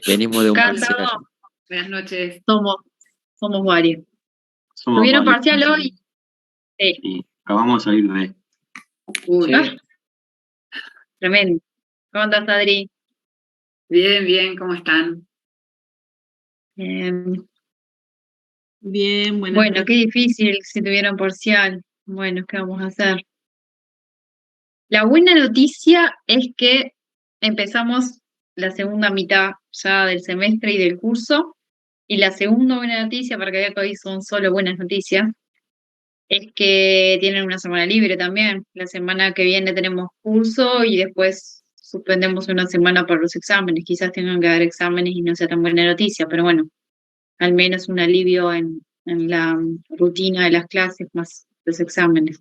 Venimos de un Acá parcial. estamos. Buenas noches. Somos varios. Somos ¿Tuvieron varios. parcial hoy? Sí. Sí, acabamos de salir de... Uy, Sí. tremendo. ¿Cómo andás, Adri? Bien, ¿cómo están? Bien, Buenas bueno, noches. qué difícil si tuvieron parcial. Bueno, ¿qué vamos a hacer? La buena noticia es que empezamos la segunda mitad ya del semestre y del curso. Y la segunda buena noticia, para que vean que hoy son solo buenas noticias, es que tienen una semana libre también. La semana que viene tenemos curso y después suspendemos una semana para los exámenes. Quizás tengan que dar exámenes y no sea tan buena noticia, pero bueno, al menos un alivio en la rutina de las clases más los exámenes.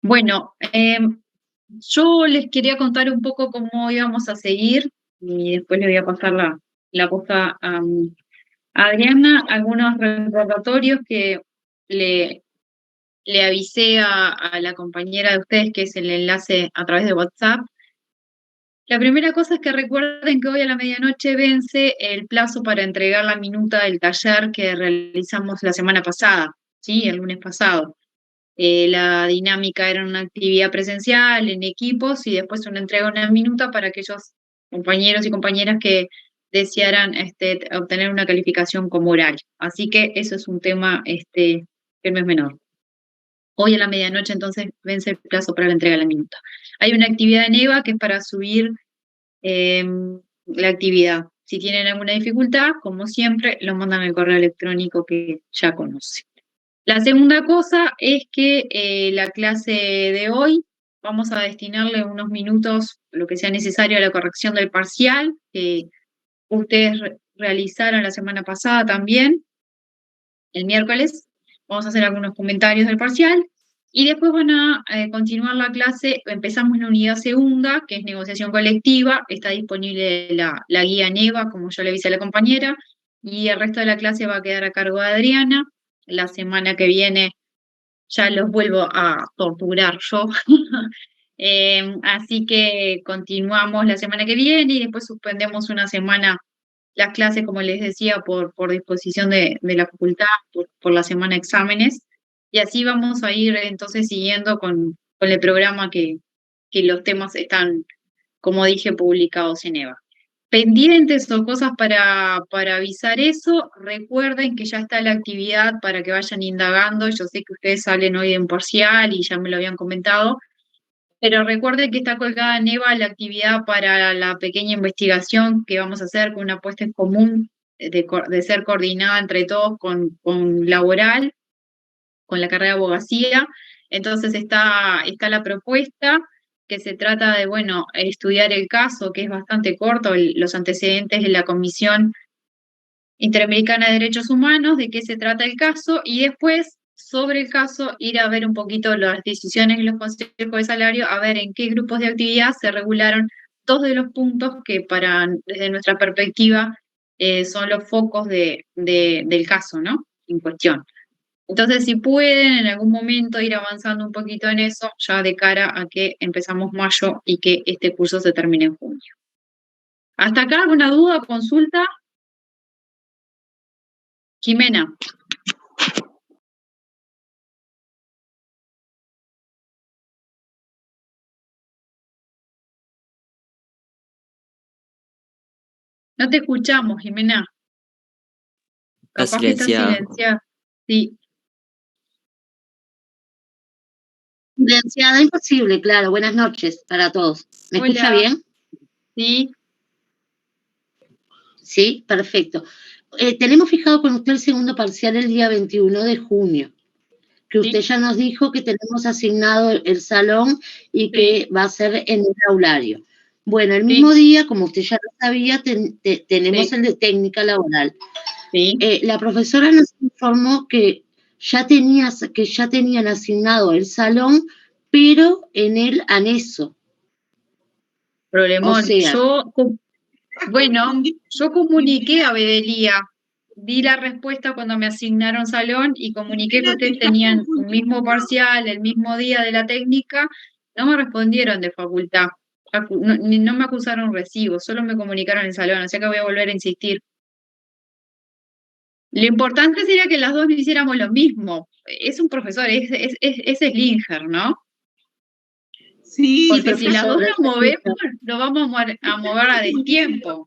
Bueno, yo les quería contar un poco cómo íbamos a seguir y después le voy a pasar la posta a Adriana, algunos recordatorios que le avisé a la compañera de ustedes, que es el enlace a través de WhatsApp. La primera cosa es que recuerden que hoy a la medianoche vence el plazo para entregar la minuta del taller que realizamos la semana pasada, ¿sí? El lunes pasado. La dinámica era una actividad presencial en equipos y después una entrega de una minuta para aquellos compañeros y compañeras que desearan obtener una calificación como oral. Así que eso es un tema que no es menor. Hoy a la medianoche entonces vence el plazo para la entrega de la minuta. Hay una actividad en EVA que es para subir la actividad. Si tienen alguna dificultad, como siempre, lo mandan al correo electrónico que ya conocen. La segunda cosa es que la clase de hoy vamos a destinarle unos minutos, lo que sea necesario, a la corrección del parcial, que ustedes realizaron la semana pasada también, el miércoles. Vamos a hacer algunos comentarios del parcial y después van a continuar la clase. Empezamos la unidad segunda, que es negociación colectiva. Está disponible la guía NEVA, como yo le avisé a la compañera, y el resto de la clase va a quedar a cargo de Adriana. La semana que viene ya los vuelvo a torturar yo. Así que continuamos la semana que viene y después suspendemos una semana las clases, como les decía, por disposición de la facultad, por la semana de exámenes. Y así vamos a ir entonces siguiendo con el programa que los temas están, como dije, publicados en EVA. Pendientes o cosas para avisar eso, recuerden que ya está la actividad para que vayan indagando. Yo sé que ustedes salen hoy en parcial y ya me lo habían comentado, pero recuerden que está colgada en EVA la actividad para la pequeña investigación que vamos a hacer con una apuesta en común de ser coordinada entre todos con laboral, con la carrera de abogacía. Entonces está la propuesta, que se trata de, bueno, estudiar el caso, que es bastante corto, los antecedentes de la Comisión Interamericana de Derechos Humanos, de qué se trata el caso, y después, sobre el caso, ir a ver un poquito las decisiones y los consejos de salario, a ver en qué grupos de actividad se regularon dos de los puntos que desde nuestra perspectiva, son los focos del caso, ¿no? En cuestión. Entonces, si pueden en algún momento ir avanzando un poquito en eso, ya de cara a que empezamos mayo y que este curso se termine en junio. ¿Hasta acá alguna duda, consulta? Jimena. No te escuchamos, Jimena. Está Capaz que está silenciada. silenciada. Sí. Silenciada, imposible, claro. Buenas noches para todos. ¿Me escucha bien? Sí. Sí, perfecto. Tenemos fijado con usted el segundo parcial el día 21 de junio, que usted ya nos dijo que tenemos asignado el salón y que va a ser en el aulario. Bueno, el mismo día, como usted ya lo sabía, tenemos el de técnica laboral. La profesora nos informó que ya tenían asignado el salón, pero en el anexo. Problemón. O sea, yo comuniqué a Bedelía, di la respuesta cuando me asignaron salón y comuniqué que ustedes tenían un mismo parcial, el mismo día de la técnica. No me respondieron de facultad. no me acusaron recibo, solo me comunicaron en el salón, o sea que voy a volver a insistir. Lo importante sería que las dos no hiciéramos lo mismo. Es un profesor, es Slinger, ¿no? Sí, Porque si las dos profesor, nos movemos, nos vamos a mover a destiempo.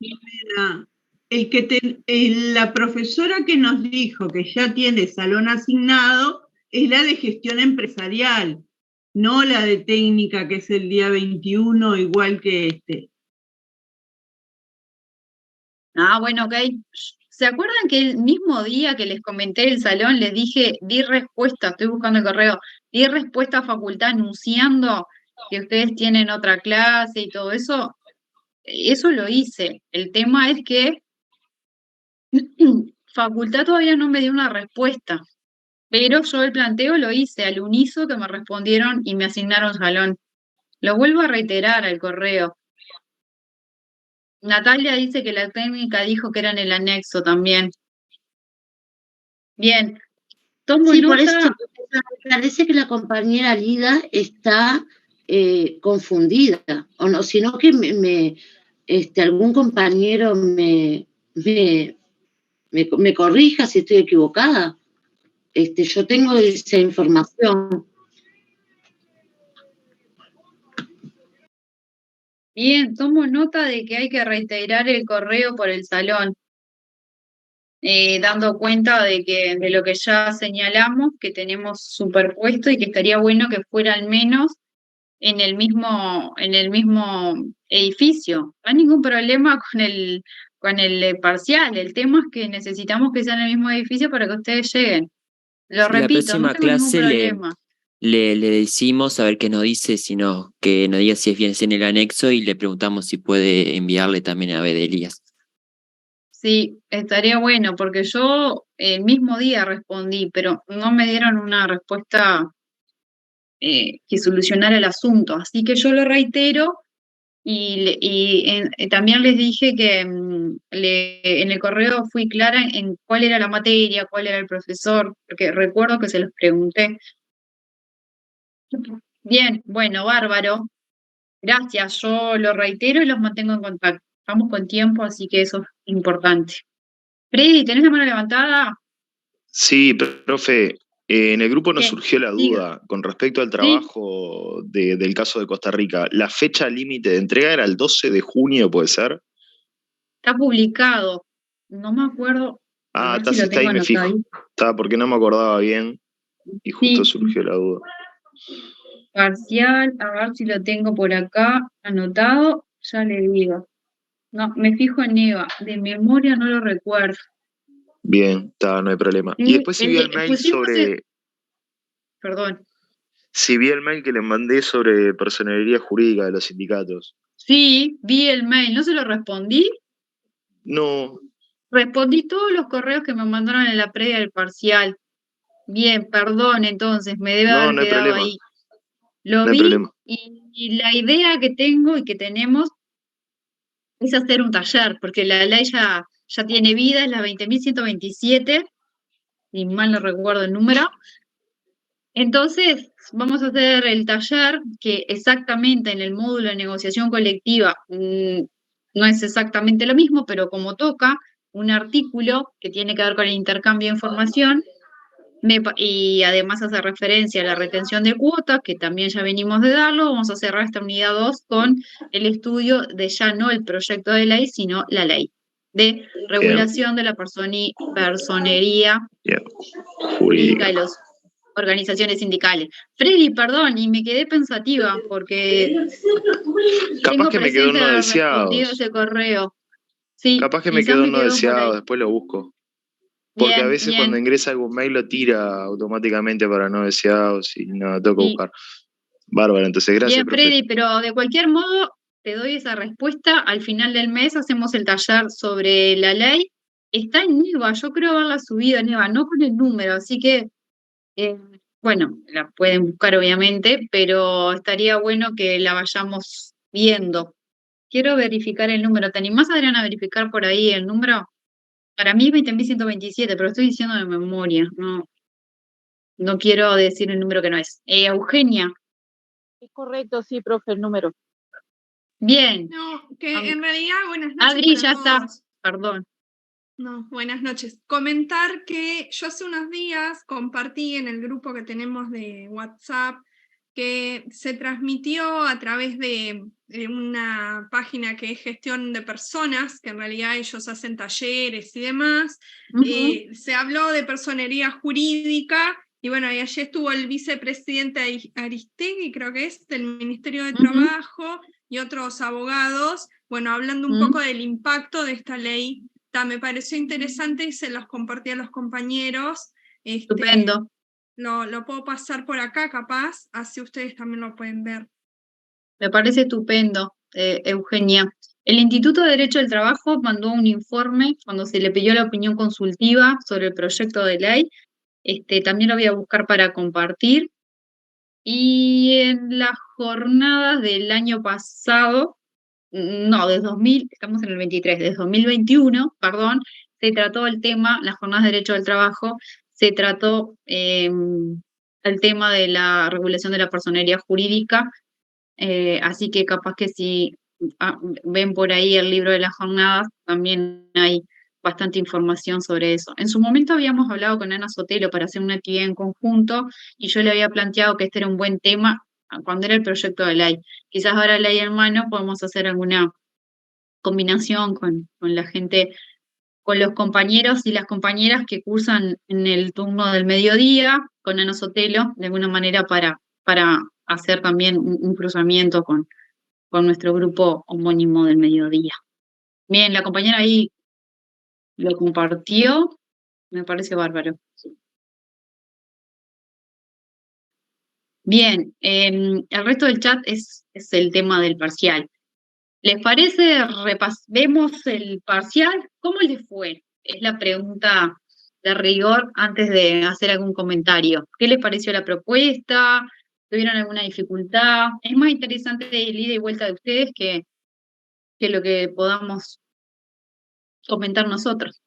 la profesora que nos dijo que ya tiene salón asignado es la de gestión empresarial, no la de técnica, que es el día 21, igual que este. Ah, bueno, ok. ¿Se acuerdan que el mismo día que les comenté el salón, les dije, di respuesta, estoy buscando el correo, di respuesta a facultad anunciando que ustedes tienen otra clase y todo eso? Eso lo hice. El tema es que facultad todavía no me dio una respuesta, pero yo el planteo lo hice al unísono que me respondieron y me asignaron salón. Lo vuelvo a reiterar al correo. Natalia dice que la técnica dijo que era en el anexo también. Bien, tomo Sí, por nota. eso me parece que la compañera Lida está confundida, o no, sino que algún compañero me corrija si estoy equivocada. Yo tengo esa información. Bien, tomo nota de que hay que reiterar el correo por el salón, dando cuenta de lo que ya señalamos, que tenemos superpuesto y que estaría bueno que fuera al menos en el mismo edificio. No hay ningún problema con el parcial. El tema es que necesitamos que sea en el mismo edificio para que ustedes lleguen. Lo Si la repito, no próxima tengo ningún clase problema. le decimos a ver qué nos dice, si no, que nos diga si es bien en el anexo y le preguntamos si puede enviarle también a Bedelías. Sí, estaría bueno, porque yo el mismo día respondí, pero no me dieron una respuesta que solucionara el asunto. Así que yo lo reitero y también les dije que en el correo fui clara en cuál era la materia, cuál era el profesor, porque recuerdo que se los pregunté. Bien, bueno, bárbaro. Gracias, yo lo reitero y los mantengo en contacto. Estamos con tiempo, así que eso es importante. Freddy, ¿tenés la mano levantada? Sí, profe, en el grupo nos ¿Qué? surgió la Diga. duda con respecto al Sí. trabajo del caso de Costa Rica. ¿La fecha límite de entrega era el 12 de junio, puede ser? Está publicado. No me acuerdo. A Ah, ver está, si si lo está ahí tengo me fijo. anotado. Está, porque no me acordaba bien y justo Sí, surgió la duda. parcial, a ver si lo tengo por acá anotado. Ya le digo. No, me fijo en Eva. De memoria no lo recuerdo. Bien, está, no hay problema. Y Sí, después si vi el mail Perdón. si vi el mail que le mandé sobre personería jurídica de los sindicatos. Sí, vi el mail. ¿No se lo respondí? No, Respondí todos los correos que me mandaron en la previa del parcial. Bien, perdón, entonces, me debe haber no hay quedado problema. ahí. Lo No hay vi problema. y la idea que tengo y que tenemos es hacer un taller, porque la ley ya tiene vida, es la 20.127, si mal no recuerdo el número. Entonces, vamos a hacer el taller que exactamente en el módulo de negociación colectiva no es exactamente lo mismo, pero como toca un artículo que tiene que ver con el intercambio de información, y además hace referencia a la retención de cuotas, que también ya venimos de darlo, vamos a cerrar esta unidad 2 con el estudio de ya no el proyecto de ley, sino la ley de regulación de la personería Bien. jurídica de las organizaciones sindicales. Freddy, perdón, y me quedé pensativa porque Capaz tengo que me quedó presente en no haber respondido deseados. ese correo. Sí, Capaz que me quizás quedó me en no quedó por deseado, ahí. después lo busco. Porque a Bien, veces cuando bien. ingresa algún mail lo tira automáticamente para no deseados y no, tengo que Sí. buscar. Bárbaro, entonces gracias, Bien, profe. Freddy, pero de cualquier modo te doy esa respuesta. Al final del mes hacemos el taller sobre la ley. Está en Neva, yo creo haberla subido en Neva, no con el número, así que, bueno, la pueden buscar obviamente, pero estaría bueno que la vayamos viendo. Quiero verificar el número. ¿Te animás, Adriana, a verificar por ahí el número? Para mí es 20.127, pero estoy diciendo de memoria, no quiero decir el número que no es. Eugenia. Es correcto, sí, profe, el número. Bien. No, que Am- en realidad, buenas noches Adri, para ya está. todos. Perdón. No, buenas noches. Comentar que yo hace unos días compartí en el grupo que tenemos de WhatsApp que se transmitió a través de una página que es Gestión de Personas, que en realidad ellos hacen talleres y demás. Se habló de personería jurídica, y bueno, y ayer estuvo el vicepresidente Aristegui, creo que es, del Ministerio de Trabajo, y otros abogados, bueno, hablando un poco del impacto de esta ley. Me pareció interesante y se los compartí a los compañeros. Estupendo. Lo puedo pasar por acá, capaz, así ustedes también lo pueden ver. Me parece estupendo, Eugenia. El Instituto de Derecho del Trabajo mandó un informe cuando se le pidió la opinión consultiva sobre el proyecto de ley. También lo voy a buscar para compartir. Y en las jornadas del año pasado, no, estamos en el 23, desde 2021, perdón, se trató el tema, las jornadas de derecho del trabajo, se trató el tema de la regulación de la personería jurídica, así que capaz que si ven por ahí el libro de las jornadas, también hay bastante información sobre eso. En su momento habíamos hablado con Ana Sotelo para hacer una actividad en conjunto y yo le había planteado que este era un buen tema cuando era el proyecto de ley. Quizás ahora ley en mano podemos hacer alguna combinación con la gente, con los compañeros y las compañeras que cursan en el turno del mediodía, con Ana Sotelo, de alguna manera para hacer también un cruzamiento con nuestro grupo homónimo del mediodía. Bien, la compañera ahí lo compartió, me parece bárbaro. Bien, el resto del chat es el tema del parcial. ¿Les parece? Vemos el parcial. ¿Cómo les fue? Es la pregunta de rigor antes de hacer algún comentario. ¿Qué les pareció la propuesta? ¿Tuvieron alguna dificultad? Es más interesante el ida y vuelta de ustedes que lo que podamos comentar nosotros.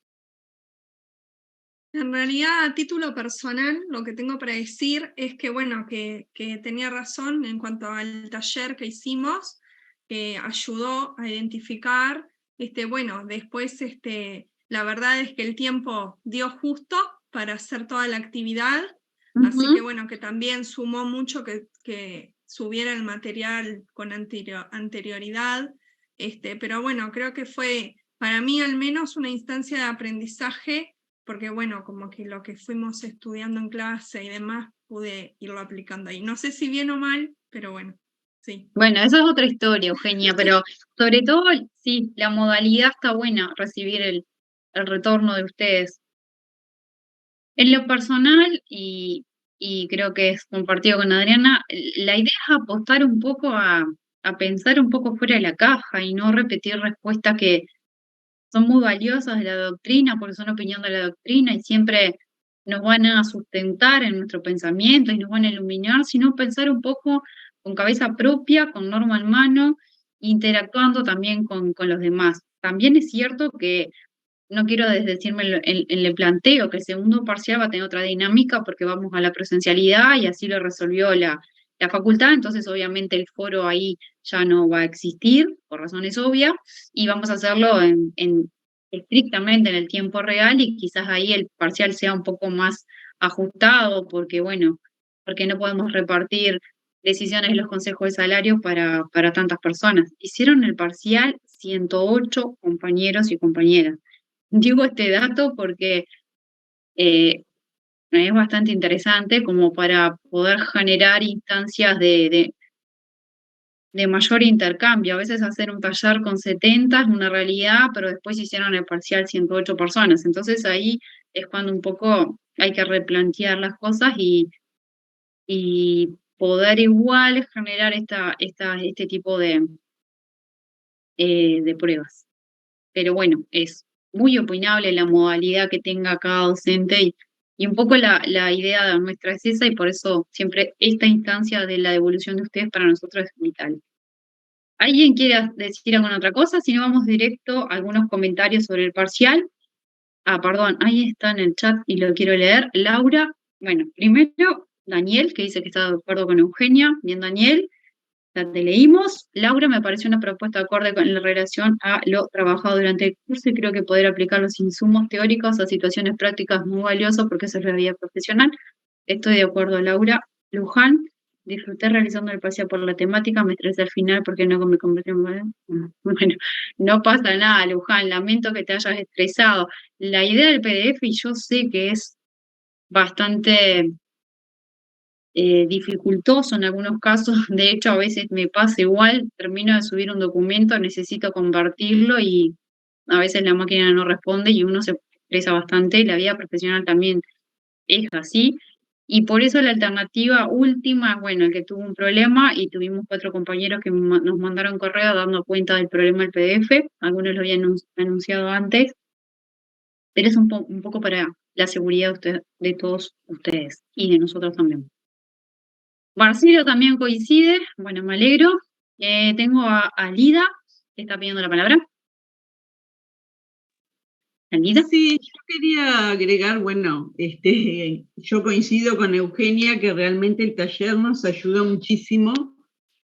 En realidad, a título personal, lo que tengo para decir es que, bueno, que tenía razón en cuanto al taller que hicimos, que ayudó a identificar, bueno, después, la verdad es que el tiempo dio justo para hacer toda la actividad, así que, bueno, que también sumó mucho que subiera el material con anterioridad, pero bueno, creo que fue, para mí al menos, una instancia de aprendizaje, porque bueno, como que lo que fuimos estudiando en clase y demás, pude irlo aplicando ahí. No sé si bien o mal, pero bueno, sí. Bueno, eso es otra historia, Eugenia, pero sobre todo, sí, la modalidad está buena, recibir el retorno de ustedes. En lo personal, y creo que es compartido con Adriana, la idea es apostar un poco a pensar un poco fuera de la caja y no repetir respuestas que son muy valiosas de la doctrina, porque son opinión de la doctrina y siempre nos van a sustentar en nuestro pensamiento y nos van a iluminar, sino pensar un poco con cabeza propia, con norma en mano, interactuando también con los demás. También es cierto que no quiero desdecirme en el planteo, que el segundo parcial va a tener otra dinámica porque vamos a la presencialidad y así lo resolvió la facultad, entonces obviamente el foro ahí ya no va a existir, por razones obvias, y vamos a hacerlo estrictamente en el tiempo real y quizás ahí el parcial sea un poco más ajustado porque, bueno, porque no podemos repartir decisiones de los consejos de salario para tantas personas. Hicieron el parcial 108 compañeros y compañeras. Digo este dato porque es bastante interesante como para poder generar instancias de mayor intercambio. A veces hacer un taller con 70 es una realidad, pero después hicieron el parcial 108 personas. Entonces ahí es cuando un poco hay que replantear las cosas y poder igual generar este tipo de pruebas. Pero bueno, es muy opinable la modalidad que tenga cada docente y un poco la idea de nuestra es esa y por eso siempre esta instancia de la devolución de ustedes para nosotros es vital. ¿Alguien quiere decir alguna otra cosa? Si no, vamos directo a algunos comentarios sobre el parcial. Perdón, ahí está en el chat y lo quiero leer. Laura, bueno, primero Daniel, que dice que está de acuerdo con Eugenia. Bien, Daniel. La te leímos. Laura, me pareció una propuesta acorde con la relación a lo trabajado durante el curso y creo que poder aplicar los insumos teóricos a situaciones prácticas es muy valioso porque eso es la vida profesional. Estoy de acuerdo, Laura. Luján, disfruté realizando el paseo por la temática, me estresé al final porque no me convertí en... Bueno, no pasa nada, Luján, lamento que te hayas estresado. La idea del PDF, y yo sé que es bastante dificultoso en algunos casos, de hecho a veces me pasa igual, termino de subir un documento, necesito compartirlo y a veces la máquina no responde y uno se estresa bastante, y la vida profesional también es así, y por eso la alternativa última, bueno, que tuvo un problema y tuvimos 4 compañeros que nos mandaron correo dando cuenta del problema del PDF, algunos lo habían anunciado antes, pero es un poco para la seguridad de todos ustedes y de nosotros también. Marcelo también coincide, bueno, me alegro. Tengo a Lida, que está pidiendo la palabra. ¿Lida? Sí, yo quería agregar, bueno, yo coincido con Eugenia que realmente el taller nos ayuda muchísimo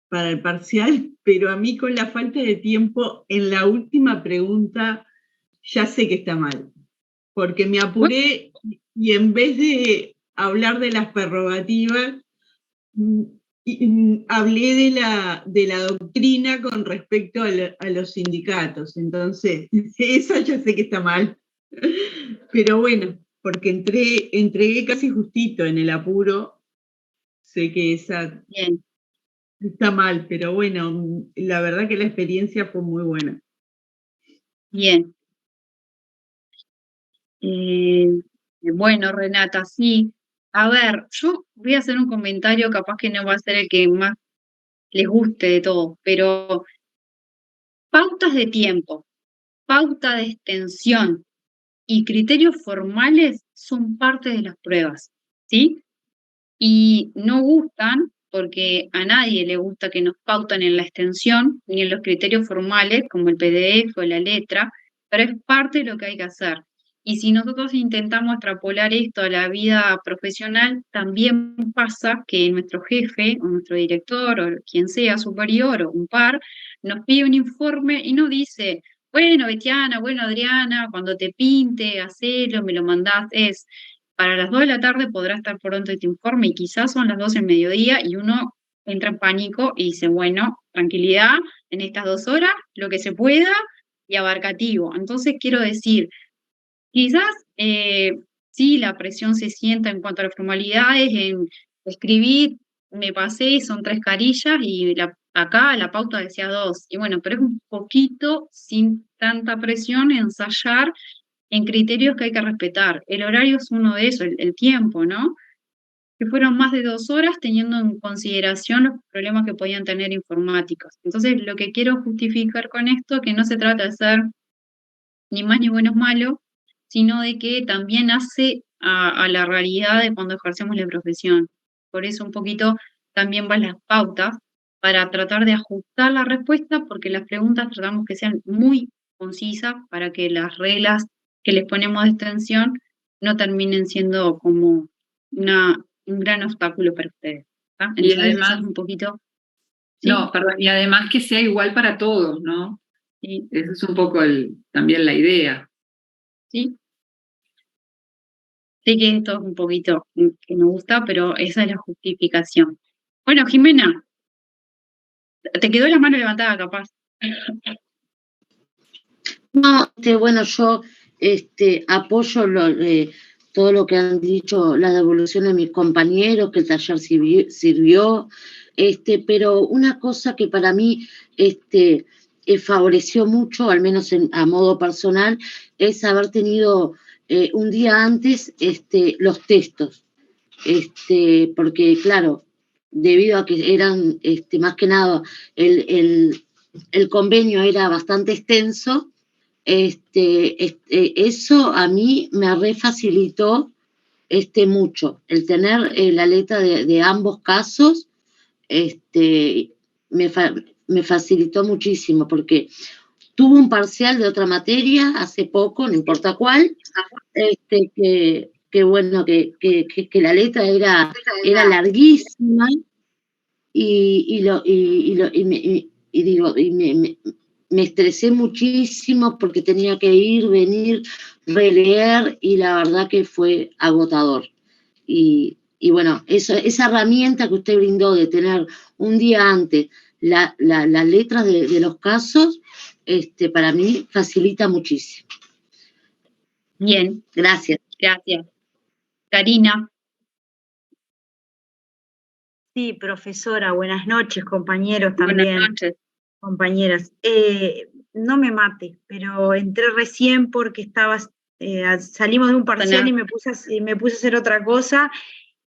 para el parcial, pero a mí con la falta de tiempo, en la última pregunta ya sé que está mal, porque me apuré y en vez de hablar de las prerrogativas, hablé de la doctrina con respecto a los sindicatos, entonces esa ya sé que está mal, pero bueno, porque entregué casi justito en el apuro, sé que esa Bien. está mal, pero bueno, la verdad que la experiencia fue muy buena. Bien. Bueno, Renata, sí. A ver, yo voy a hacer un comentario, capaz que no va a ser el que más les guste de todo, pero pautas de tiempo, pauta de extensión y criterios formales son parte de las pruebas, ¿sí? Y no gustan porque a nadie le gusta que nos pautan en la extensión ni en los criterios formales como el PDF o la letra, pero es parte de lo que hay que hacer. Y si nosotros intentamos extrapolar esto a la vida profesional, también pasa que nuestro jefe o nuestro director o quien sea superior o un par nos pide un informe y no dice, bueno, Betiana, bueno, Adriana, cuando te pinte, hacelo, me lo mandás, es para las 2 de la tarde podrá estar pronto este informe y quizás son las 12 del mediodía y uno entra en pánico y dice, bueno, tranquilidad, en estas 2 horas, lo que se pueda y abarcativo. Entonces quiero decir, quizás sí la presión se sienta en cuanto a las formalidades, en escribir, me pasé, son 3 carillas y acá la pauta decía 2. Y bueno, pero es un poquito sin tanta presión ensayar en criterios que hay que respetar. El horario es uno de esos, el tiempo, ¿no? Que fueron más de 2 horas teniendo en consideración los problemas que podían tener informáticos. Entonces, lo que quiero justificar con esto, que no se trata de ser ni más ni bueno ni malo, sino de que también hace a la realidad de cuando ejercemos la profesión. Por eso un poquito también van las pautas para tratar de ajustar la respuesta, porque las preguntas tratamos que sean muy concisas para que las reglas que les ponemos de extensión no terminen siendo como un gran obstáculo para ustedes. Entonces, y además, eso es un poquito... ¿sí? No, perdón, y además que sea igual para todos, ¿no? Sí. Esa es un poco también la idea. ¿Sí? Sé que esto es un poquito que me gusta, pero esa es la justificación. Bueno, Jimena, te quedó la mano levantada, capaz. No, bueno, yo apoyo todo lo que han dicho, la devolución de mis compañeros, que el taller sirvió, pero una cosa que para mí favoreció mucho, al menos a modo personal, es haber tenido un día antes los textos, porque claro, debido a que eran, más que nada, el convenio era bastante extenso, eso a mí me refacilitó mucho, el tener la letra de ambos casos, me facilitó muchísimo, porque tuve un parcial de otra materia hace poco, no importa cuál, que bueno, que la letra era larguísima, Me estresé muchísimo porque tenía que ir, venir, releer, y la verdad que fue agotador. Y bueno, esa herramienta que usted brindó de tener un día antes las letras de los casos, para mí facilita muchísimo. Bien, Gracias. gracias. Karina. Sí, profesora, buenas noches, compañeros también. Buenas noches. Compañeras. No me mate, pero entré recién porque salimos de un parcial y me puse a hacer otra cosa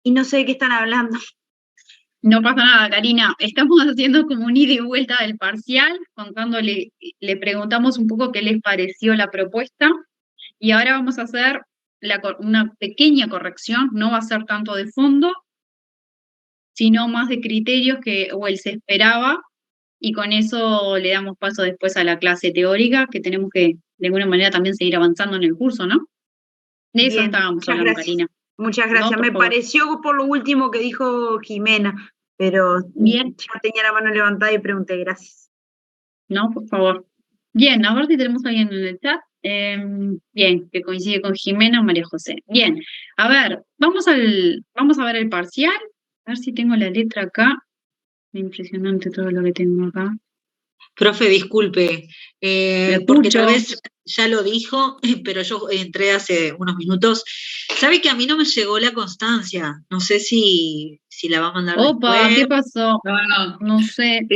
y no sé de qué están hablando. No pasa nada, Karina. Estamos haciendo como un ida y vuelta del parcial, le preguntamos un poco qué les pareció la propuesta, y ahora vamos a hacer una pequeña corrección, no va a ser tanto de fondo, sino más de criterios o él se esperaba, y con eso le damos paso después a la clase teórica, que tenemos que de alguna manera también seguir avanzando en el curso, ¿no? De eso Bien, estábamos muchas hablando, gracias. Karina. Muchas gracias. No, por Me favor. pareció por lo último que dijo Jimena, pero Bien. ya tenía la mano levantada y pregunté, gracias. No, por favor. Bien, a ver si tenemos a alguien en el chat. Bien, que coincide con Jimena o María José. Bien, a ver, vamos a ver el parcial. A ver si tengo la letra acá. Impresionante todo lo que tengo acá. Profe, disculpe, Me porque escucho. tal vez ya lo dijo, pero yo entré hace unos minutos. ¿Sabe que a mí no me llegó la constancia? No sé si la va a mandar Opa, después. ¿qué pasó? No, No sé.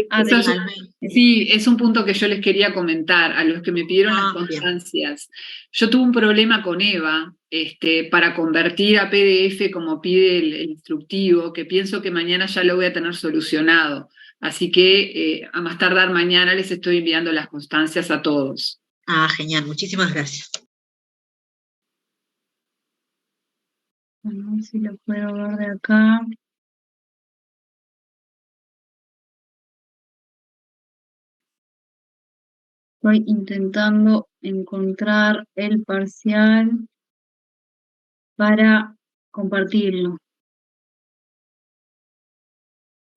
sí, es un punto que yo les quería comentar a los que me pidieron las constancias. Yo tuve un problema con Eva para convertir a PDF como pide el instructivo, que pienso que mañana ya lo voy a tener solucionado. Así que a más tardar mañana les estoy enviando las constancias a todos. Ah, genial, muchísimas gracias. A ver si lo puedo ver de acá. Estoy intentando encontrar el parcial para compartirlo.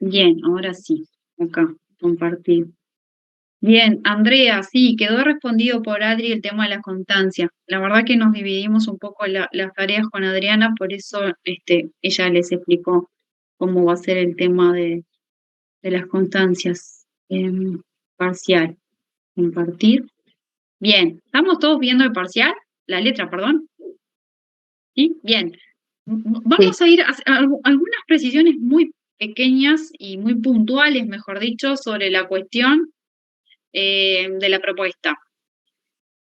Bien, ahora sí, acá, compartir. Bien, Andrea, sí, quedó respondido por Adri el tema de la constancia. La verdad que nos dividimos un poco las tareas con Adriana, por eso ella les explicó cómo va a ser el tema de las constancias. Parcial, compartir. Bien, ¿estamos todos viendo el parcial? La letra, perdón. ¿Sí? Bien. Vamos a ir a algunas precisiones muy pequeñas y muy puntuales, mejor dicho, sobre la cuestión de la propuesta.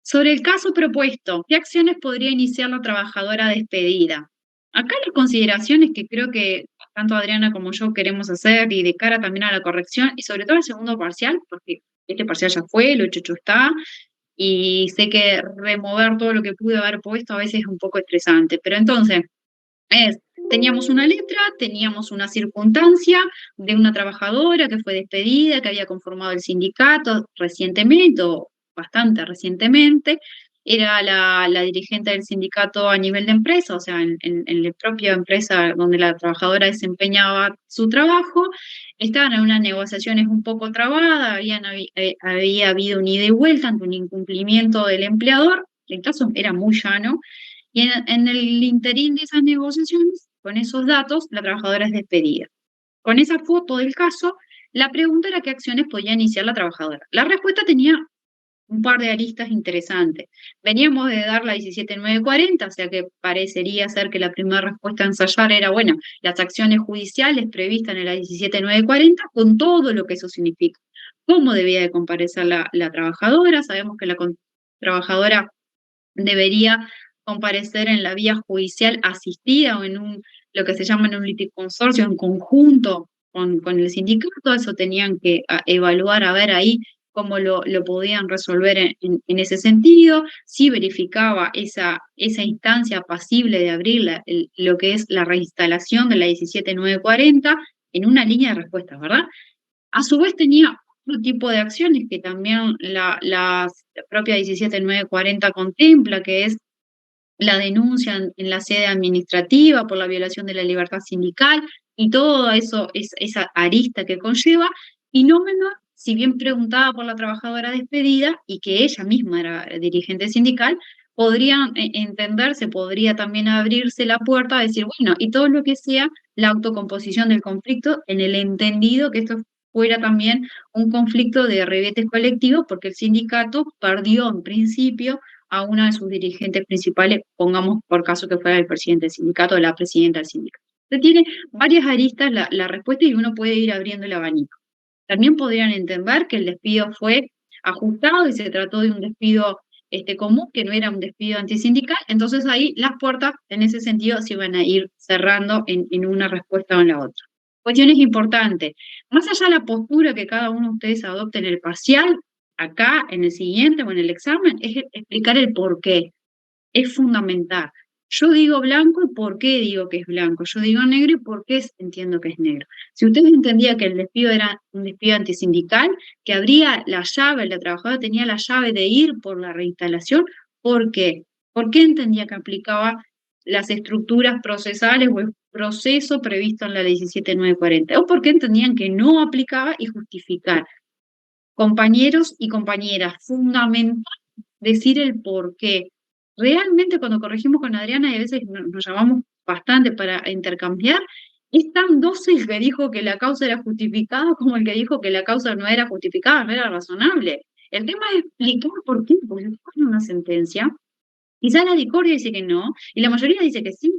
Sobre el caso propuesto, ¿qué acciones podría iniciar la trabajadora despedida? Acá las consideraciones que creo que tanto Adriana como yo queremos hacer, y de cara también a la corrección, y sobre todo el segundo parcial, porque este parcial ya fue, lo hecho está, y sé que remover todo lo que pude haber puesto a veces es un poco estresante. Pero entonces, teníamos una letra, teníamos una circunstancia de una trabajadora que fue despedida, que había conformado el sindicato recientemente, o bastante recientemente, era la dirigente del sindicato a nivel de empresa, o sea, en la propia empresa donde la trabajadora desempeñaba su trabajo. Estaban en unas negociaciones un poco trabadas, había habido un ida y vuelta ante un incumplimiento del empleador. El caso era muy llano, y en el interín de esas negociaciones, con esos datos, la trabajadora es despedida. Con esa foto del caso, la pregunta era qué acciones podía iniciar la trabajadora. La respuesta tenía un par de aristas interesantes. Veníamos de dar la 17.940, o sea que parecería ser que la primera respuesta a ensayar era, bueno, las acciones judiciales previstas en la 17.940, con todo lo que eso significa. ¿Cómo debía de comparecer la trabajadora? Sabemos que la trabajadora debería comparecer en la vía judicial asistida o en lo que se llama en un liticonsorcio en conjunto con el sindicato. Eso tenían que evaluar, a ver ahí cómo lo podían resolver en ese sentido. Sí verificaba esa instancia pasible de abrir lo que es la reinstalación de la 17.940 en una línea de respuesta, ¿verdad? A su vez tenía otro tipo de acciones que también la propia 17.940 contempla, que es la denuncia en la sede administrativa por la violación de la libertad sindical, y todo eso, esa arista que conlleva, y no menor, si bien preguntaba por la trabajadora despedida y que ella misma era dirigente sindical, podrían entenderse, podría también abrirse la puerta a decir, bueno, y todo lo que sea la autocomposición del conflicto, en el entendido que esto fuera también un conflicto de rebetes colectivos, porque el sindicato perdió en principio a una de sus dirigentes principales, pongamos por caso que fuera el presidente del sindicato o la presidenta del sindicato. Entonces tiene varias aristas la respuesta y uno puede ir abriendo el abanico. También podrían entender que el despido fue ajustado y se trató de un despido común, que no era un despido antisindical, entonces ahí las puertas en ese sentido se iban a ir cerrando en una respuesta o en la otra. Cuestiones importantes, más allá de la postura que cada uno de ustedes adopte en el parcial, acá en el siguiente o en el examen, es explicar el por qué, es fundamental. Yo digo blanco y por qué digo que es blanco. Yo digo negro y por qué entiendo que es negro. Si usted entendía que el despido era un despido antisindical, que habría la llave, la trabajadora tenía la llave de ir por la reinstalación, ¿por qué? ¿Por qué entendía que aplicaba las estructuras procesales o el proceso previsto en la ley 17940? ¿O por qué entendían que no aplicaba y justificar? Compañeros y compañeras, fundamental decir el por qué. Realmente cuando corregimos con Adriana, y a veces nos llamamos bastante para intercambiar, es tan dócil el que dijo que la causa era justificada como el que dijo que la causa no era justificada, no era razonable. El tema es explicar por qué, porque si en una sentencia, quizás la discordia dice que no, y la mayoría dice que sí,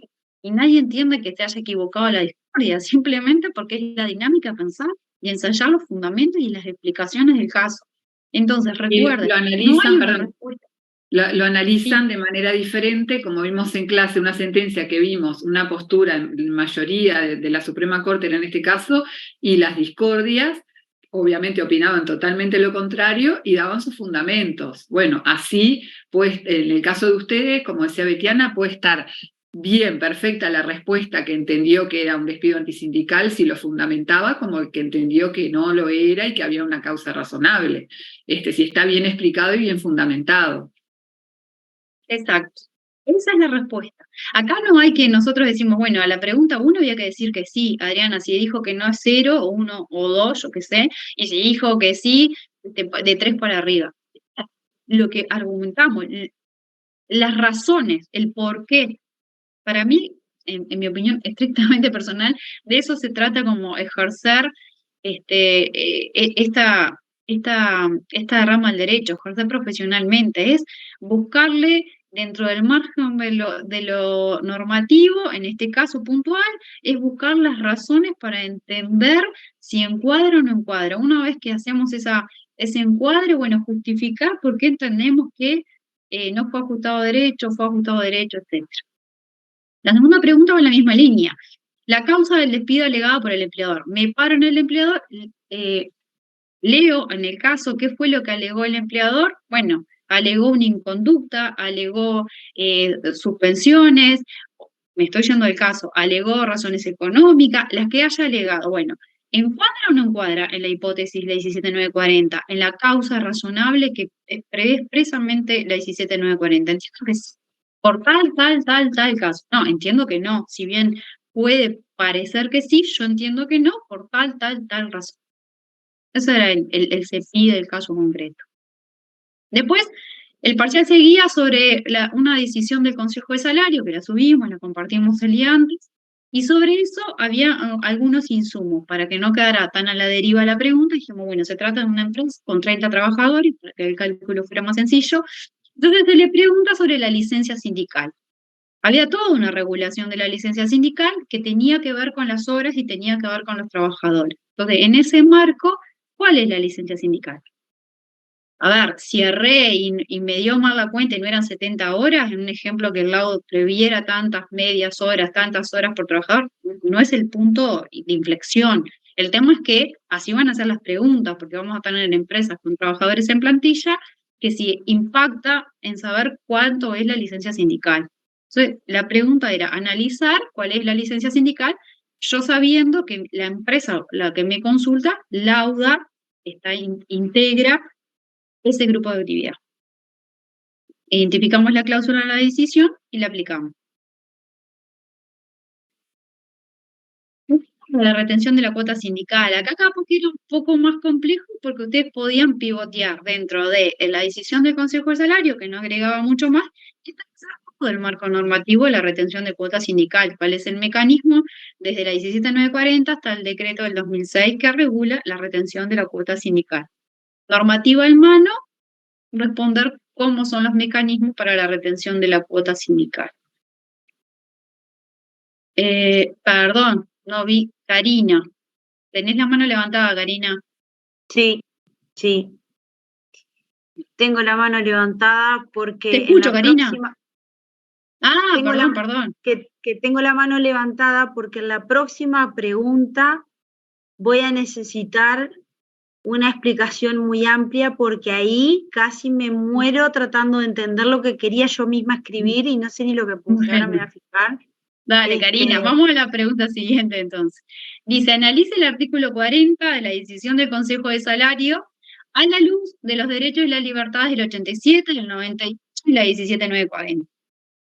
y nadie entiende que se haya equivocado la discordia, simplemente porque es la dinámica pensar y ensayar los fundamentos y las explicaciones del caso. Entonces, recuerden, lo analizan, no hay una respuesta. Lo analizan de manera diferente, como vimos en clase, una sentencia que vimos, una postura en mayoría de la Suprema Corte era en este caso, y las discordias, obviamente opinaban totalmente lo contrario y daban sus fundamentos. Bueno, así, pues, en el caso de ustedes, como decía Betiana, puede estar bien, perfecta la respuesta que entendió que era un despido antisindical si lo fundamentaba, como el que entendió que no lo era y que había una causa razonable. Si está bien explicado y bien fundamentado. Exacto. Esa es la respuesta. Acá no hay que nosotros decimos, bueno, a la pregunta 1 había que decir que sí, Adriana, si dijo que no es 0 o 1 o 2, yo qué sé, y si dijo que sí, de 3 para arriba. Lo que argumentamos, las razones, el por qué, para mí, en mi opinión estrictamente personal, de eso se trata como ejercer esta rama del derecho, ejercer profesionalmente, es buscarle dentro del margen de lo normativo, en este caso puntual, es buscar las razones para entender si encuadra o no encuadra. Una vez que hacemos ese encuadre, bueno, justificar por qué entendemos que no fue ajustado derecho, etc. La segunda pregunta va en la misma línea. La causa del despido alegada por el empleador. Me paro en el empleador, leo en el caso qué fue lo que alegó el empleador. Bueno, alegó una inconducta, alegó suspensiones, me estoy yendo del caso, alegó razones económicas, las que haya alegado. Bueno, ¿encuadra o no encuadra en la hipótesis ley 17940, en la causa razonable que prevé expresamente la 17940? Entiendo que sí. Por tal caso. No, entiendo que no. Si bien puede parecer que sí, yo entiendo que no, por tal razón. Ese era el CEPI del caso concreto. Después, el parcial seguía sobre una decisión del Consejo de Salario, que la subimos, la compartimos el día antes, y sobre eso había algunos insumos, para que no quedara tan a la deriva la pregunta. Dijimos, bueno, se trata de una empresa con 30 trabajadores, para que el cálculo fuera más sencillo. Entonces se le pregunta sobre la licencia sindical. Había toda una regulación de la licencia sindical que tenía que ver con las horas y tenía que ver con los trabajadores. Entonces, en ese marco, ¿cuál es la licencia sindical? A ver, si erré y me dio mal la cuenta y no eran 70 horas, en un ejemplo que el laudo previera tantas medias horas, tantas horas por trabajador, no es el punto de inflexión. El tema es que así van a ser las preguntas, porque vamos a tener empresas con trabajadores en plantilla que si impacta en saber cuánto es la licencia sindical. Entonces, la pregunta era analizar cuál es la licencia sindical, yo sabiendo que la empresa, la que me consulta, lauda, integra ese grupo de actividad. Identificamos la cláusula de la decisión y la aplicamos. la retención de la cuota sindical. Acá capaz que era un poco más complejo porque ustedes podían pivotear dentro de la decisión del Consejo de Salario, que no agregaba mucho más, y del marco normativo de la retención de cuota sindical, cuál es el mecanismo desde la 17940 hasta el decreto del 2006 que regula la retención de la cuota sindical. Normativa en mano, responder cómo son los mecanismos para la retención de la cuota sindical. Perdón, no vi. Karina, ¿tenés la mano levantada, Karina? Sí, sí. Tengo la mano levantada porque... Te escucho, Karina. Próxima... Perdón. Que tengo la mano levantada porque en la próxima pregunta voy a necesitar una explicación muy amplia porque ahí casi me muero tratando de entender lo que quería yo misma escribir y no sé ni lo que puse. Ahora me voy a fijar. Dale, Karina, vamos a la pregunta siguiente entonces. Dice, analice el artículo 40 de la decisión del Consejo de Salario a la luz de los derechos y las libertades del 87, del 98 y la 17940.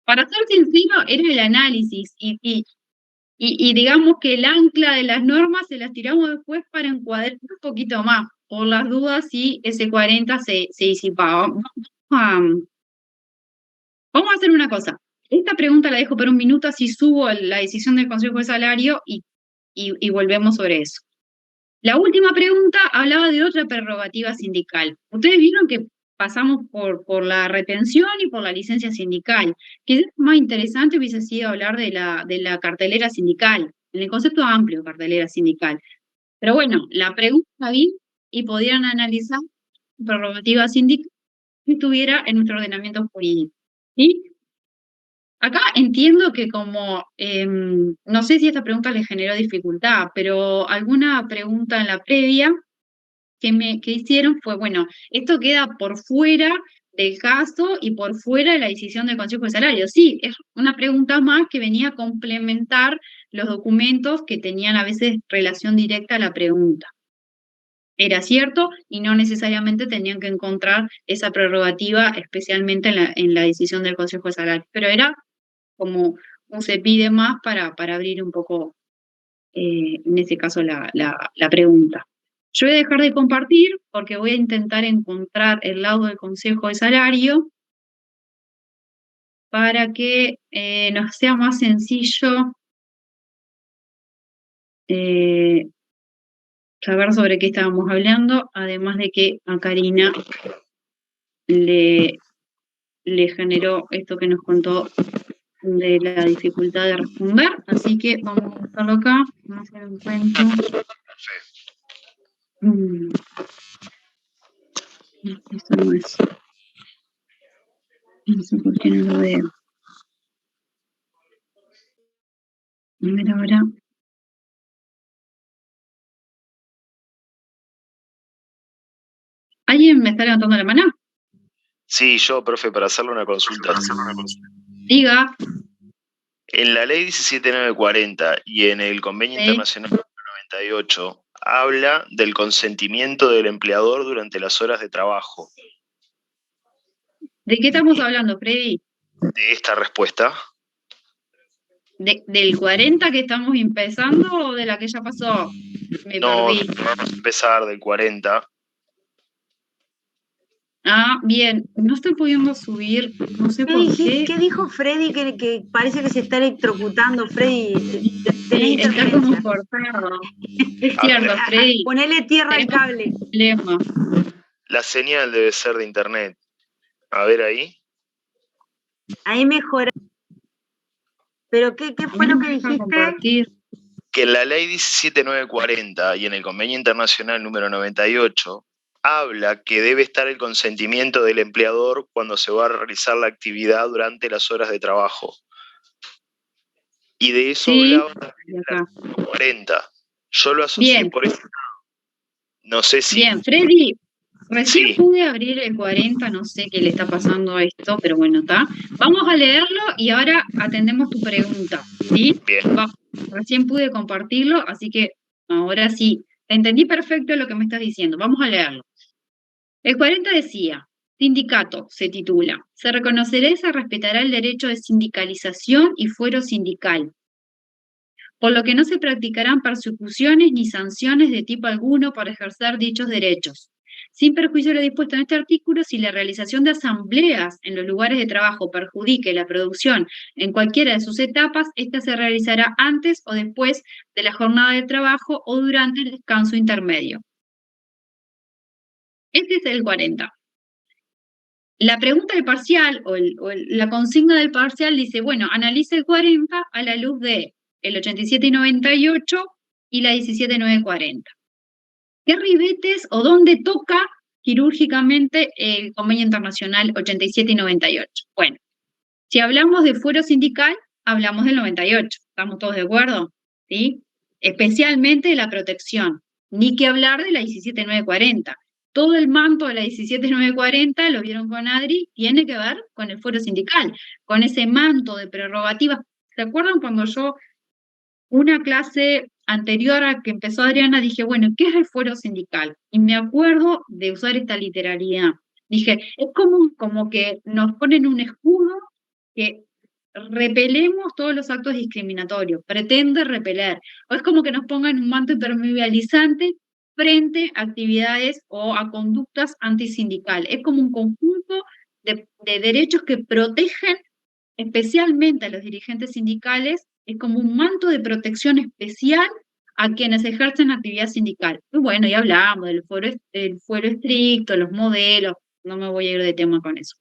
Para ser sincero, era el análisis y digamos que el ancla de las normas se las tiramos después para encuadrar un poquito más, por las dudas si ese 40 se disipaba. Vamos a hacer una cosa. Esta pregunta la dejo por un minuto, así subo la decisión del Consejo de Salario y volvemos sobre eso. La última pregunta hablaba de otra prerrogativa sindical. Ustedes vieron que pasamos por la retención y por la licencia sindical. Quizás más interesante hubiese sido hablar de la cartelera sindical, en el concepto amplio de cartelera sindical. Pero bueno, la pregunta vi y podrían analizar prerrogativa sindical que estuviera en nuestro ordenamiento jurídico. ¿Sí? Acá entiendo que como, no sé si esta pregunta les generó dificultad, pero alguna pregunta en la previa que hicieron fue, bueno, esto queda por fuera del caso y por fuera de la decisión del Consejo de Salario. Sí, es una pregunta más que venía a complementar los documentos que tenían a veces relación directa a la pregunta. Era cierto y no necesariamente tenían que encontrar esa prerrogativa especialmente en la decisión del Consejo de Salario, pero era como un se pide más para abrir un poco, en ese caso, la pregunta. Yo voy a dejar de compartir porque voy a intentar encontrar el laudo del Consejo de Salario para que nos sea más sencillo saber sobre qué estábamos hablando, además de que a Karina le generó esto que nos contó de la dificultad de responder, así que vamos a buscarlo acá, vamos a hacer un cuento. Esto no es. No sé por qué no lo veo. A ver ahora. ¿Alguien me está levantando la mano? Sí, yo, profe, para hacerle una consulta. Diga. En la ley 17940 y en el convenio internacional 98 habla del consentimiento del empleador durante las horas de trabajo. ¿De qué estamos hablando, Freddy? De esta respuesta. ¿Del 40 que estamos empezando o de la que ya pasó? Me perdí. Vamos a empezar del 40. Bien, no estoy pudiendo subir, no sé por qué. ¿Qué dijo Freddy que parece que se está electrocutando, Freddy? Sí, está como cortado. Es cierto, Freddy. Ponele tierra al cable. La señal debe ser de internet. A ver ahí. Ahí mejora. ¿Pero qué fue lo que dijiste? Que en la ley 17940 y en el convenio internacional número 98 habla que debe estar el consentimiento del empleador cuando se va a realizar la actividad durante las horas de trabajo. Y de eso hablaba en el 40. Yo lo asocié por eso. No sé si... Bien, Freddy, recién pude abrir el 40, no sé qué le está pasando a esto, pero bueno, está. Vamos a leerlo y ahora atendemos tu pregunta, ¿sí? Bien. Recién pude compartirlo, así que ahora sí, entendí perfecto lo que me estás diciendo. Vamos a leerlo. El 40 decía, sindicato, se titula, se reconocerá y se respetará el derecho de sindicalización y fuero sindical. por lo que no se practicarán persecuciones ni sanciones de tipo alguno por ejercer dichos derechos. Sin perjuicio de lo dispuesto en este artículo, si la realización de asambleas en los lugares de trabajo perjudique la producción en cualquiera de sus etapas, esta se realizará antes o después de la jornada de trabajo o durante el descanso intermedio. Este es el 40. La pregunta del parcial o la consigna del parcial dice, bueno, analice el 40 a la luz de el 87 y 98 y la 17 9 40. ¿Qué ribetes o dónde toca quirúrgicamente el convenio internacional 87 y 98? Bueno, si hablamos de fuero sindical, hablamos del 98. ¿Estamos todos de acuerdo? ¿Sí? Especialmente de la protección. Ni que hablar de la 17 9 40. Todo el manto de la 17.940, lo vieron con Adri, tiene que ver con el fuero sindical, con ese manto de prerrogativas. ¿Se acuerdan cuando yo, una clase anterior a que empezó Adriana, dije, bueno, ¿qué es el fuero sindical? Y me acuerdo de usar esta literalidad. Dije, es como que nos ponen un escudo que repelemos todos los actos discriminatorios, pretende repeler. O es como que nos pongan un manto impermeabilizante frente a actividades o a conductas antisindicales. Es como un conjunto de derechos que protegen especialmente a los dirigentes sindicales, es como un manto de protección especial a quienes ejercen actividad sindical. Y bueno, ya hablamos del fuero estricto, los modelos, no me voy a ir de tema con eso.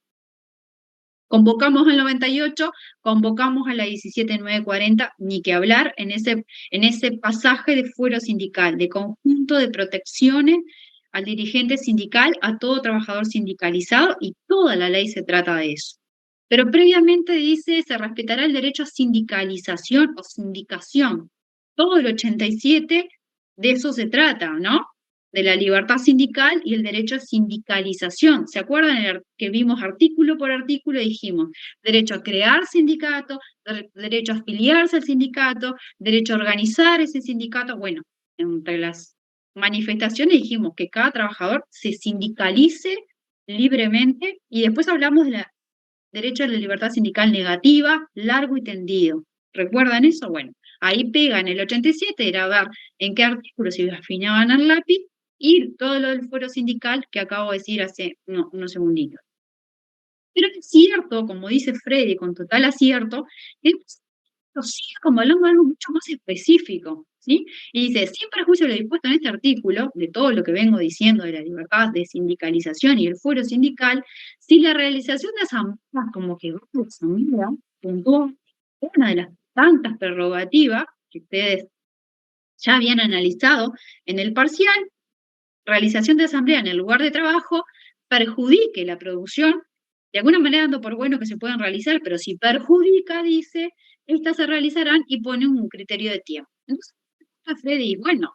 Convocamos al 98, convocamos a la 17.940, ni que hablar en ese pasaje de fuero sindical, de conjunto de protecciones al dirigente sindical, a todo trabajador sindicalizado, y toda la ley se trata de eso. Pero previamente dice, se respetará el derecho a sindicalización o sindicación. Todo el 87 de eso se trata, ¿no? De la libertad sindical y el derecho a sindicalización. ¿Se acuerdan que vimos artículo por artículo y dijimos derecho a crear sindicato, derecho a afiliarse al sindicato, derecho a organizar ese sindicato? Bueno, entre las manifestaciones dijimos que cada trabajador se sindicalice libremente y después hablamos de la derecho a la libertad sindical negativa, largo y tendido. ¿Recuerdan eso? Bueno, ahí pegan el 87, era ver en qué artículos se afinaban al lápiz, y todo lo del fuero sindical que acabo de decir hace unos segunditos. Pero es cierto, como dice Freddy, con total acierto, que sigue como hablando de algo mucho más específico, ¿sí? Y dice, sin perjuicio de lo dispuesto en este artículo, de todo lo que vengo diciendo de la libertad de sindicalización y el fuero sindical, si la realización de asambleas, como que asamblea, puntuó una de las tantas prerrogativas que ustedes ya habían analizado en el parcial, realización de asamblea en el lugar de trabajo, perjudique la producción, de alguna manera dando por bueno que se puedan realizar, pero si perjudica, dice, estas se realizarán y pone un criterio de tiempo. Entonces, Freddy, bueno,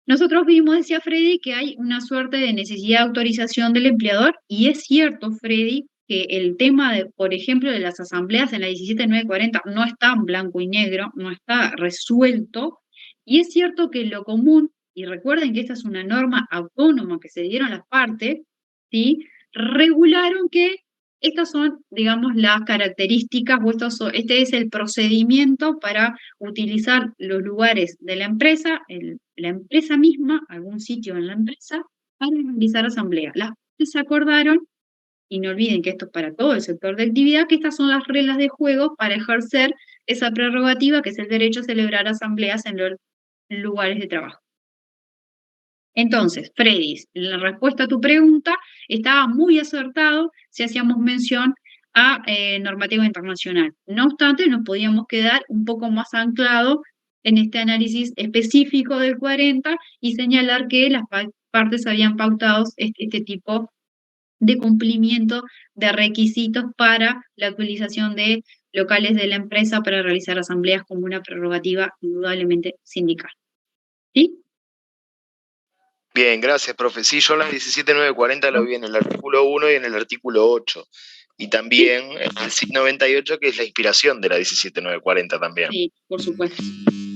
nosotros vimos, decía Freddy, que hay una suerte de necesidad de autorización del empleador, y es cierto, Freddy, que el tema, por ejemplo, de las asambleas en la 17.940 no está en blanco y negro, no está resuelto, y es cierto que lo común, y recuerden que esta es una norma autónoma que se dieron las partes, ¿sí? Regularon que estas son, digamos, las características, o este es el procedimiento para utilizar los lugares de la empresa misma, algún sitio en la empresa, para realizar asamblea. Las partes se acordaron, y no olviden que esto es para todo el sector de actividad, que estas son las reglas de juego para ejercer esa prerrogativa, que es el derecho a celebrar asambleas en los lugares de trabajo. Entonces, Freddy, la respuesta a tu pregunta estaba muy acertado si hacíamos mención a normativa internacional. No obstante, nos podíamos quedar un poco más anclados en este análisis específico del 40 y señalar que las partes habían pautado este tipo de cumplimiento de requisitos para la utilización de locales de la empresa para realizar asambleas como una prerrogativa indudablemente sindical. ¿Sí? Bien, gracias, profe. Sí, yo la 17.940 lo vi en el artículo 1 y en el artículo 8. Y también en el CIC 98, que es la inspiración de la 17.940 también. Sí, por supuesto.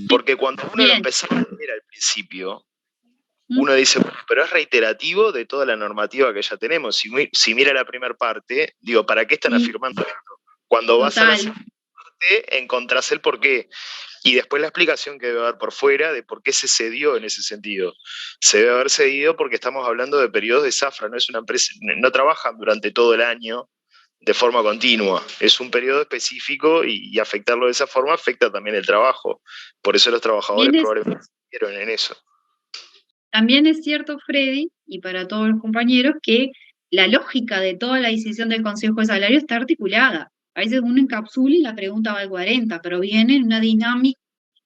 Porque cuando uno lo empezaba a leer al principio, uno dice, bueno, pero es reiterativo de toda la normativa que ya tenemos. Si mira la primera parte, digo, ¿para qué están afirmando esto? Cuando vas a la segunda parte, parte encontrás el porqué. Y después la explicación que debe haber por fuera de por qué se cedió en ese sentido. Se debe haber cedido porque estamos hablando de periodos de zafra, no es una empresa, no trabajan durante todo el año de forma continua. Es un periodo específico y afectarlo de esa forma afecta también el trabajo. Por eso los trabajadores probablemente se vieron en eso. También es cierto, Freddy, y para todos los compañeros, que la lógica de toda la decisión del Consejo de Salario está articulada. A veces uno encapsula y la pregunta va al 40, pero viene en una dinámica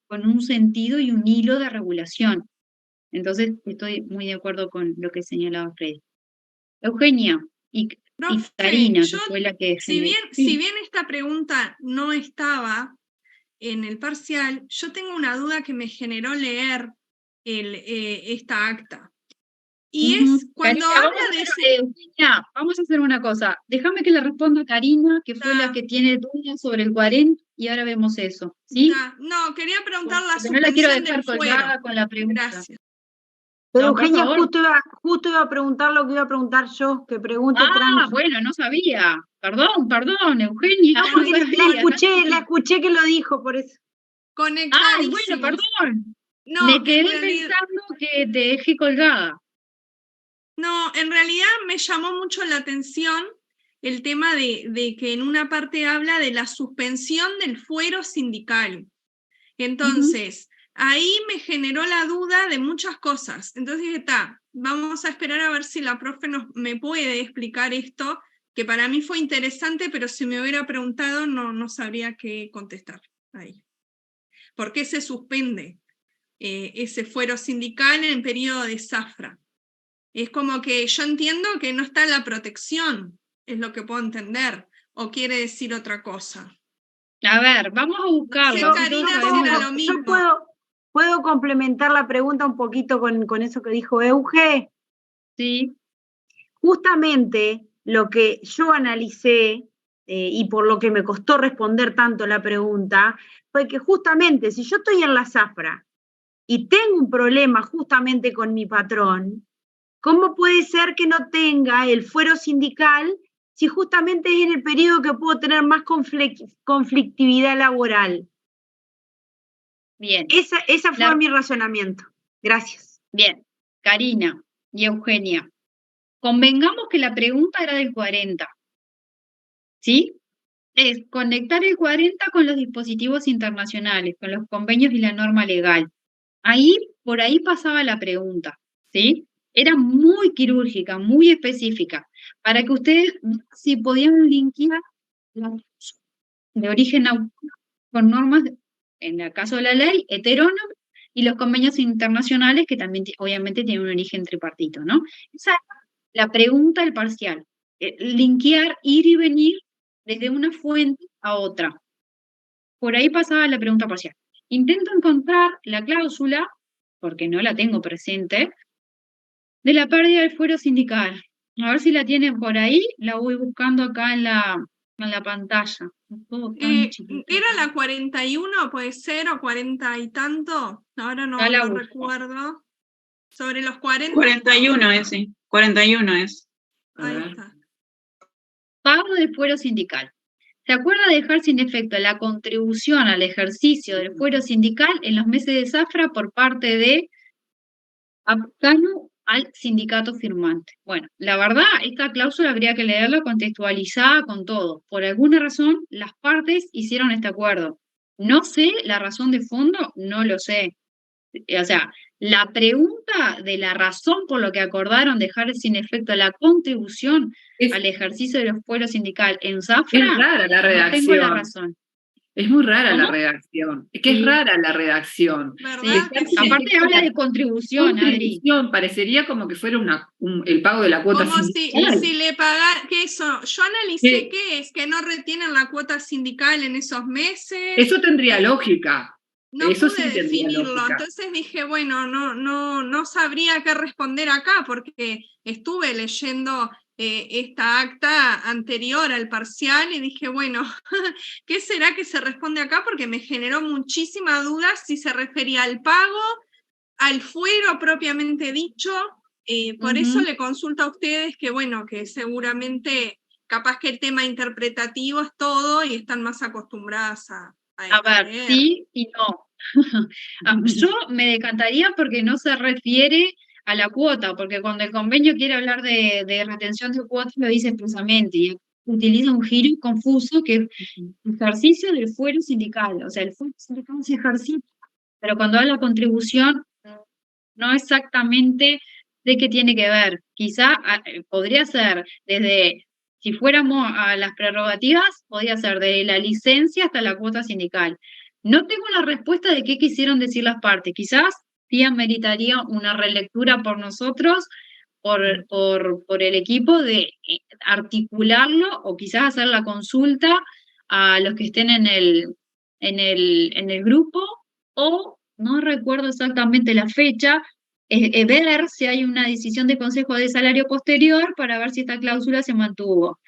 con un sentido y un hilo de regulación. Entonces, estoy muy de acuerdo con lo que señalaba Freddy. Eugenia y Karina, que fue la que... Si bien esta pregunta no estaba en el parcial, yo tengo una duda que me generó leer esta acta. Y es cuando habla de Eugenia, vamos a hacer una cosa. Déjame que le responda a Karina, que fue la que tiene dudas sobre el 40, y ahora vemos eso. ¿Sí? No, quería preguntar la suspensión no la quiero dejar del colgada fuero. con la pregunta. Gracias. Pero No, por Eugenia, favor. justo iba a preguntar lo que iba a preguntar yo, que pregunte tranqui. Bueno, no sabía. Perdón, Eugenia. No, porque sabía. la escuché que lo dijo, por eso. Bueno, perdón. No, me quedé pensando que te dejé colgada. No, en realidad me llamó mucho la atención el tema de que en una parte habla de la suspensión del fuero sindical. Entonces, ahí me generó la duda de muchas cosas. Entonces dije, vamos a esperar a ver si la profe me puede explicar esto, que para mí fue interesante, pero si me hubiera preguntado no sabría qué contestar ahí. ¿Por qué se suspende ese fuero sindical en el periodo de zafra? Es como que yo entiendo que no está la protección, es lo que puedo entender, o quiere decir otra cosa. A ver, vamos a buscarlo. Yo puedo complementar la pregunta un poquito con eso que dijo Euge. Sí. Justamente lo que yo analicé y por lo que me costó responder tanto la pregunta fue que justamente si yo estoy en la zafra y tengo un problema justamente con mi patrón, ¿cómo puede ser que no tenga el fuero sindical si justamente es en el periodo que puedo tener más conflictividad laboral? Bien. Ese fue mi razonamiento. Gracias. Bien. Karina y Eugenia, convengamos que la pregunta era del 40. ¿Sí? Es conectar el 40 con los dispositivos internacionales, con los convenios y la norma legal. Por ahí pasaba la pregunta, ¿sí? Era muy quirúrgica, muy específica, para que ustedes, si podían linkear de origen autónomo con normas, en el caso de la ley, heterónoma, y los convenios internacionales que también obviamente tienen un origen tripartito, ¿no? Esa es la pregunta del parcial. Linkear, ir y venir desde una fuente a otra. Por ahí pasaba la pregunta parcial. Intento encontrar la cláusula, porque no la tengo presente, de la pérdida del fuero sindical. A ver si la tienen por ahí, la voy buscando acá en la pantalla. ¿Era la 41, puede ser, o 40 y tanto? Ahora no recuerdo. Sobre los 40. 41 es, sí. 41 es. Ahí está. Pago del fuero sindical. ¿Se acuerda de dejar sin efecto la contribución al ejercicio del fuero sindical en los meses de zafra por parte de Apcano al sindicato firmante? Bueno, la verdad, esta cláusula habría que leerla contextualizada con todo. Por alguna razón, las partes hicieron este acuerdo. No sé la razón de fondo, no lo sé. O sea, la pregunta de la razón por lo que acordaron dejar sin efecto la contribución al ejercicio de los fueros sindical en zafra, es rara la redacción. No tengo la razón. Es muy rara ¿Cómo? la redacción. Es que es rara la redacción. Sí. Aparte habla de contribución, Adri. Parecería como que fuera el pago de la cuota como sindical. si le pagan, que eso, yo analicé que es que no retienen la cuota sindical en esos meses. Eso tendría lógica. No Eso pude definirlo, entonces dije, bueno, no sabría qué responder acá, porque estuve leyendo esta acta anterior al parcial y dije, bueno, ¿qué será que se responde acá? Porque me generó muchísima duda si se refería al pago, al fuero propiamente dicho, por eso le consulto a ustedes que, bueno, que seguramente capaz que el tema interpretativo es todo y están más acostumbradas a ver, leer. sí y no. Yo me decantaría porque no se refiere a la cuota, porque cuando el convenio quiere hablar de retención de cuotas lo dice expresamente y utiliza un giro confuso que es ejercicio del fuero sindical, o sea, el fuero sindical se ejercita, pero cuando habla contribución no exactamente de qué tiene que ver. Quizá podría ser desde, si fuéramos a las prerrogativas, podría ser de la licencia hasta la cuota sindical. No tengo la respuesta de qué quisieron decir las partes. Quizás sí ameritaría una relectura por nosotros, por el equipo, de articularlo o quizás hacer la consulta a los que estén en el grupo, o no recuerdo exactamente la fecha, ver si hay una decisión de consejo de salario posterior para ver si esta cláusula se mantuvo.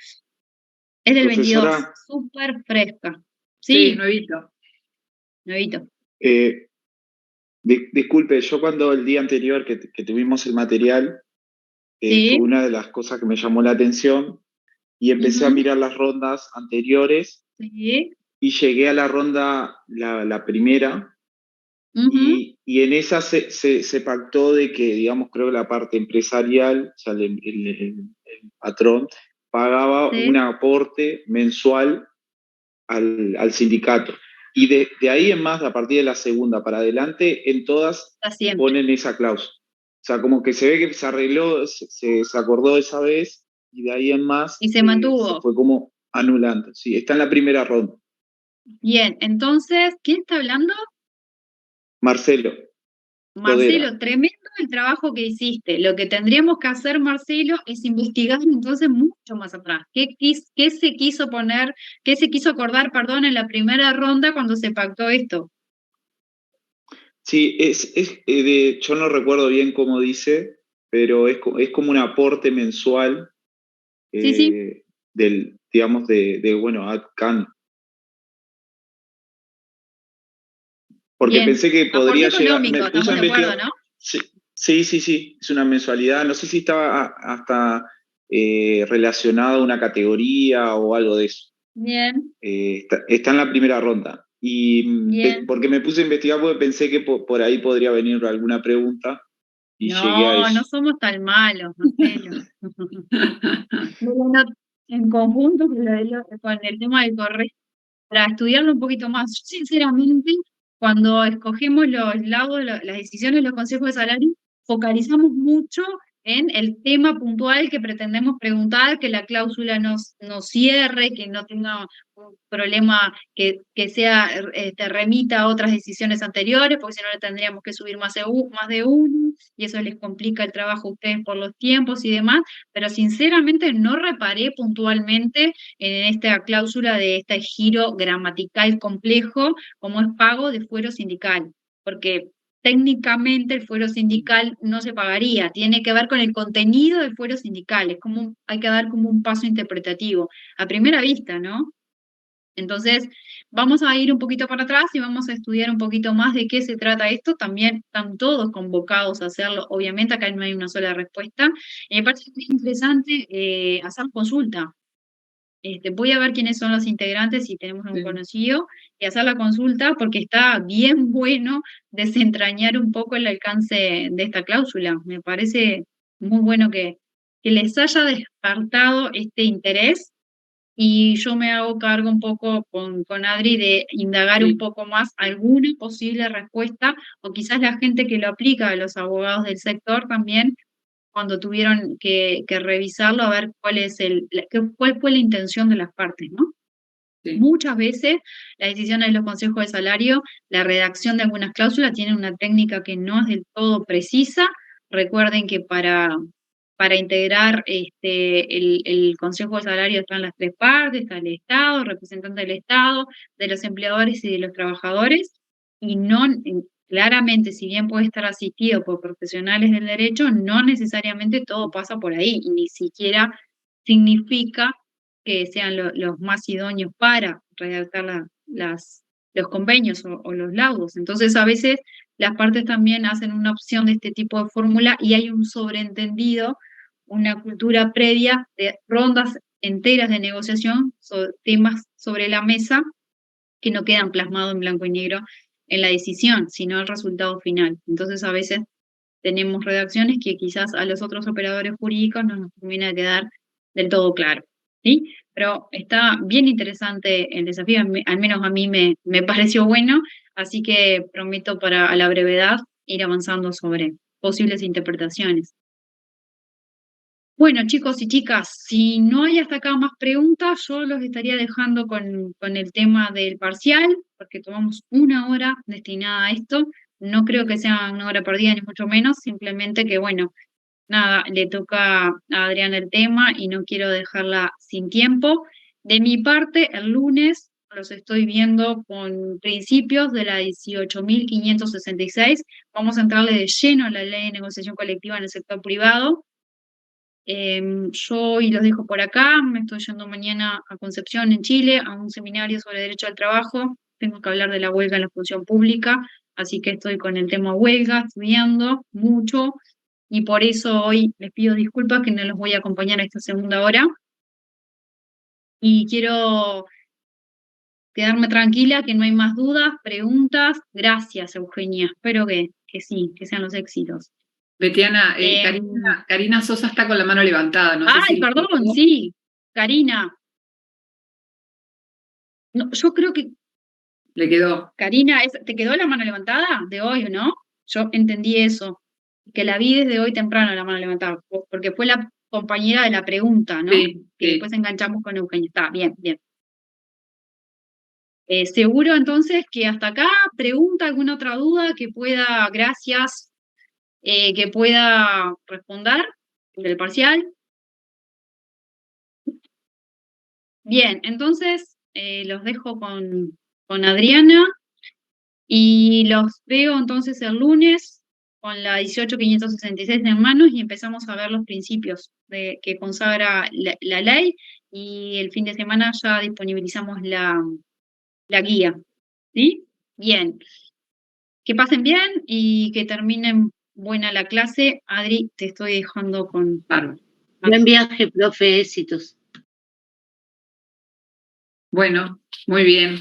Es del 22, Profesora. súper fresca. Sí, Sí, nuevito. nuevito. Disculpe, yo cuando el día anterior que tuvimos el material, Sí. fue una de las cosas que me llamó la atención y empecé a mirar las rondas anteriores Sí. y llegué a la ronda, la primera, y en esa se pactó de que, digamos, creo que la parte empresarial, o sea, el patrón, pagaba un aporte mensual al sindicato. Y de ahí en más, a partir de la segunda para adelante, en todas ponen esa cláusula. O sea, como que se ve que se arregló, se acordó esa vez, y de ahí en más Y se mantuvo. se fue como anulando. Sí, está en la primera ronda. Bien, entonces, ¿quién está hablando? Marcelo. Marcelo, tremendo el trabajo que hiciste. Lo que tendríamos que hacer, Marcelo, es investigar entonces mucho más atrás. ¿Qué se quiso poner, qué se quiso acordar, perdón, en la primera ronda cuando se pactó esto? Sí, yo no recuerdo bien cómo dice, pero es como un aporte mensual del, digamos, bueno, AdCan. Porque Bien. pensé que podría Aporte llegar. económico, Me puse estamos a de acuerdo, investigar. ¿no? Sí, es una mensualidad. No sé si estaba hasta relacionado a una categoría o algo de eso. Bien. Está en la primera ronda. Y porque me puse a investigar porque pensé que por ahí podría venir alguna pregunta y llegué a eso. No somos tan malos, Marcelo. Bueno, en conjunto con el tema del correo, para estudiarlo un poquito más, yo, sinceramente, cuando escogemos los lados, las decisiones de los consejos de salario, focalizamos mucho en el tema puntual que pretendemos preguntar, que la cláusula nos cierre, que no tenga un problema que remita a otras decisiones anteriores, porque si no le tendríamos que subir más de uno, y eso les complica el trabajo a ustedes por los tiempos y demás, pero sinceramente no reparé puntualmente en esta cláusula de este giro gramatical complejo como es pago de fuero sindical, porque técnicamente el fuero sindical no se pagaría, tiene que ver con el contenido del fuero sindical, hay que dar como un paso interpretativo, a primera vista, ¿no? Entonces, vamos a ir un poquito para atrás y vamos a estudiar un poquito más de qué se trata esto. También están todos convocados a hacerlo. Obviamente acá no hay una sola respuesta. Me parece que es interesante hacer consulta. Voy a ver quiénes son los integrantes, si tenemos un conocido, y hacer la consulta, porque está bien bueno desentrañar un poco el alcance de esta cláusula. Me parece muy bueno que les haya despertado este interés, y yo me hago cargo un poco con Adri de indagar un poco más alguna posible respuesta, o quizás la gente que lo aplica, los abogados del sector también, cuando tuvieron que revisarlo, a ver cuál fue la intención de las partes, ¿no? Muchas veces las decisiones de los consejos de salario, la redacción de algunas cláusulas tiene una técnica que no es del todo precisa. Recuerden que para integrar el consejo de salario están las tres partes, está el Estado, el representante del Estado, de los empleadores y de los trabajadores, y claramente, si bien puede estar asistido por profesionales del derecho, no necesariamente todo pasa por ahí, y ni siquiera significa que sean los más idóneos para redactar los convenios o los laudos. Entonces, a veces las partes también hacen una opción de este tipo de fórmula y hay un sobreentendido, una cultura previa de rondas enteras de negociación, temas sobre la mesa que no quedan plasmados en blanco y negro en la decisión, sino el resultado final. Entonces a veces tenemos redacciones que quizás a los otros operadores jurídicos no nos termina de quedar del todo claro, ¿sí? Pero está bien interesante el desafío, al menos a mí me pareció bueno, así que prometo a la brevedad ir avanzando sobre posibles interpretaciones. Bueno, chicos y chicas, si no hay hasta acá más preguntas, yo los estaría dejando con el tema del parcial, porque tomamos 1 hora destinada a esto. No creo que sea 1 hora por día, ni mucho menos, simplemente que, bueno, nada, le toca a Adriana el tema y no quiero dejarla sin tiempo. De mi parte, el lunes los estoy viendo con principios de la 18.566. Vamos a entrarle de lleno a la ley de negociación colectiva en el sector privado. Yo hoy los dejo por acá, me estoy yendo mañana a Concepción, en Chile, a un seminario sobre derecho al trabajo. Tengo que hablar de la huelga en la función pública, así que estoy con el tema huelga, estudiando mucho, y por eso hoy les pido disculpas que no los voy a acompañar a esta segunda hora. Y quiero quedarme tranquila, que no hay más dudas, preguntas. Gracias, Eugenia. Espero que sí, que sean los éxitos. Betiana, Karina Sosa está con la mano levantada. No sé ay, perdón, sí, Karina. No, yo creo que... Le quedó. Karina, ¿te quedó la mano levantada de hoy, no? Yo entendí eso, que la vi desde hoy temprano la mano levantada, porque fue la compañera de la pregunta, ¿no? Sí, que después enganchamos con Eugenia. Está, bien, bien. Seguro entonces que hasta acá, pregunta, alguna otra duda que pueda, gracias, que pueda responder del parcial. Bien, entonces los dejo con Adriana y los veo entonces el lunes con la 18.566 en manos y empezamos a ver los principios que consagra la ley, y el fin de semana ya disponibilizamos la guía. ¿Sí? Bien. Que pasen bien y que terminen buena la clase. Adri, te estoy dejando con... Buen viaje, profe, éxitos. Bueno, muy bien.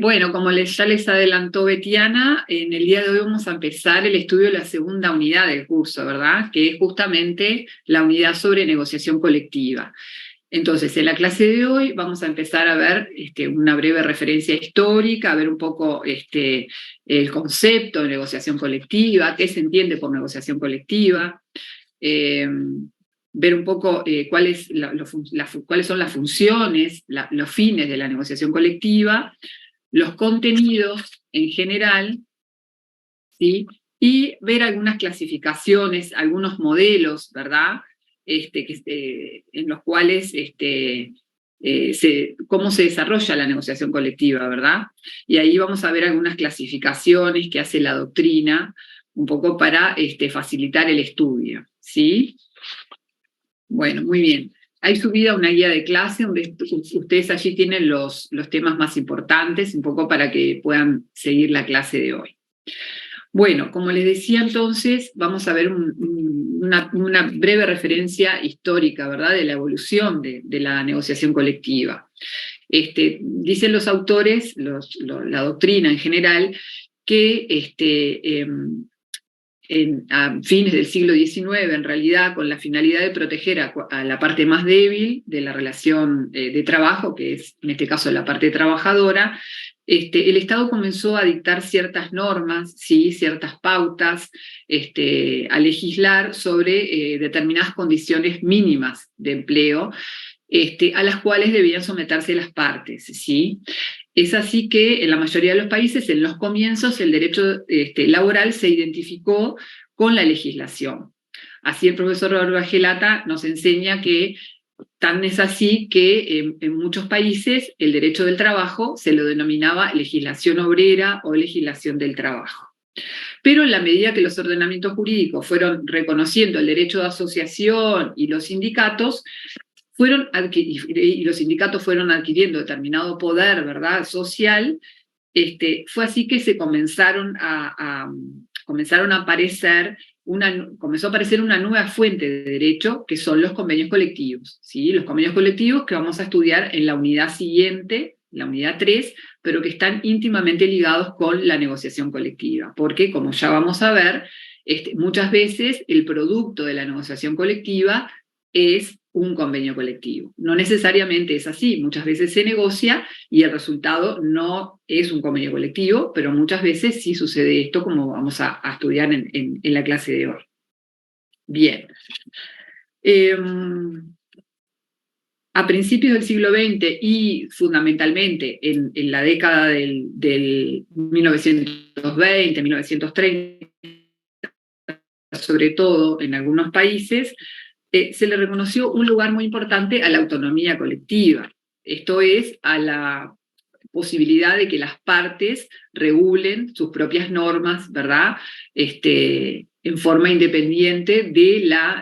Bueno, como ya les adelantó Betiana, en el día de hoy vamos a empezar el estudio de la segunda unidad del curso, ¿verdad? Que es justamente la unidad sobre negociación colectiva. Entonces, en la clase de hoy vamos a empezar a ver una breve referencia histórica, a ver un poco el concepto de negociación colectiva, qué se entiende por negociación colectiva, ver un poco cuáles son las funciones, los fines de la negociación colectiva, los contenidos en general, ¿sí? Y ver algunas clasificaciones, algunos modelos, ¿verdad? En los cuales cómo se desarrolla la negociación colectiva, ¿verdad? Y ahí vamos a ver algunas clasificaciones que hace la doctrina, un poco para facilitar el estudio, ¿sí? Bueno, muy bien. Hay subida una guía de clase donde ustedes allí tienen los temas más importantes, un poco para que puedan seguir la clase de hoy. Bueno, como les decía entonces, vamos a ver una breve referencia histórica, ¿verdad?, de la evolución de la negociación colectiva. Dicen los autores, la doctrina en general, que a fines del siglo XIX, en realidad, con la finalidad de proteger a la parte más débil de la relación de trabajo, que es en este caso la parte trabajadora, el Estado comenzó a dictar ciertas normas, ¿sí?, ciertas pautas, a legislar sobre determinadas condiciones mínimas de empleo, a las cuales debían someterse las partes, ¿sí? Es así que en la mayoría de los países, en los comienzos, el derecho laboral se identificó con la legislación. Así el profesor Bargelata nos enseña que tan es así que en muchos países el derecho del trabajo se lo denominaba legislación obrera o legislación del trabajo. Pero en la medida que los ordenamientos jurídicos fueron reconociendo el derecho de asociación y los sindicatos, los sindicatos fueron adquiriendo determinado poder, ¿verdad?, social, fue así que se comenzaron a aparecer comenzó a aparecer una nueva fuente de derecho, que son los convenios colectivos, ¿sí? Los convenios colectivos que vamos a estudiar en la unidad siguiente, la unidad 3, pero que están íntimamente ligados con la negociación colectiva, porque, como ya vamos a ver, muchas veces el producto de la negociación colectiva es un convenio colectivo. No necesariamente es así, muchas veces se negocia y el resultado no es un convenio colectivo, pero muchas veces sí sucede esto, como vamos a estudiar en la clase de hoy. Bien. A principios del siglo XX y fundamentalmente en la década del 1920, 1930, sobre todo en algunos países, se le reconoció un lugar muy importante a la autonomía colectiva. Esto es, a la posibilidad de que las partes regulen sus propias normas, ¿verdad? En forma independiente de la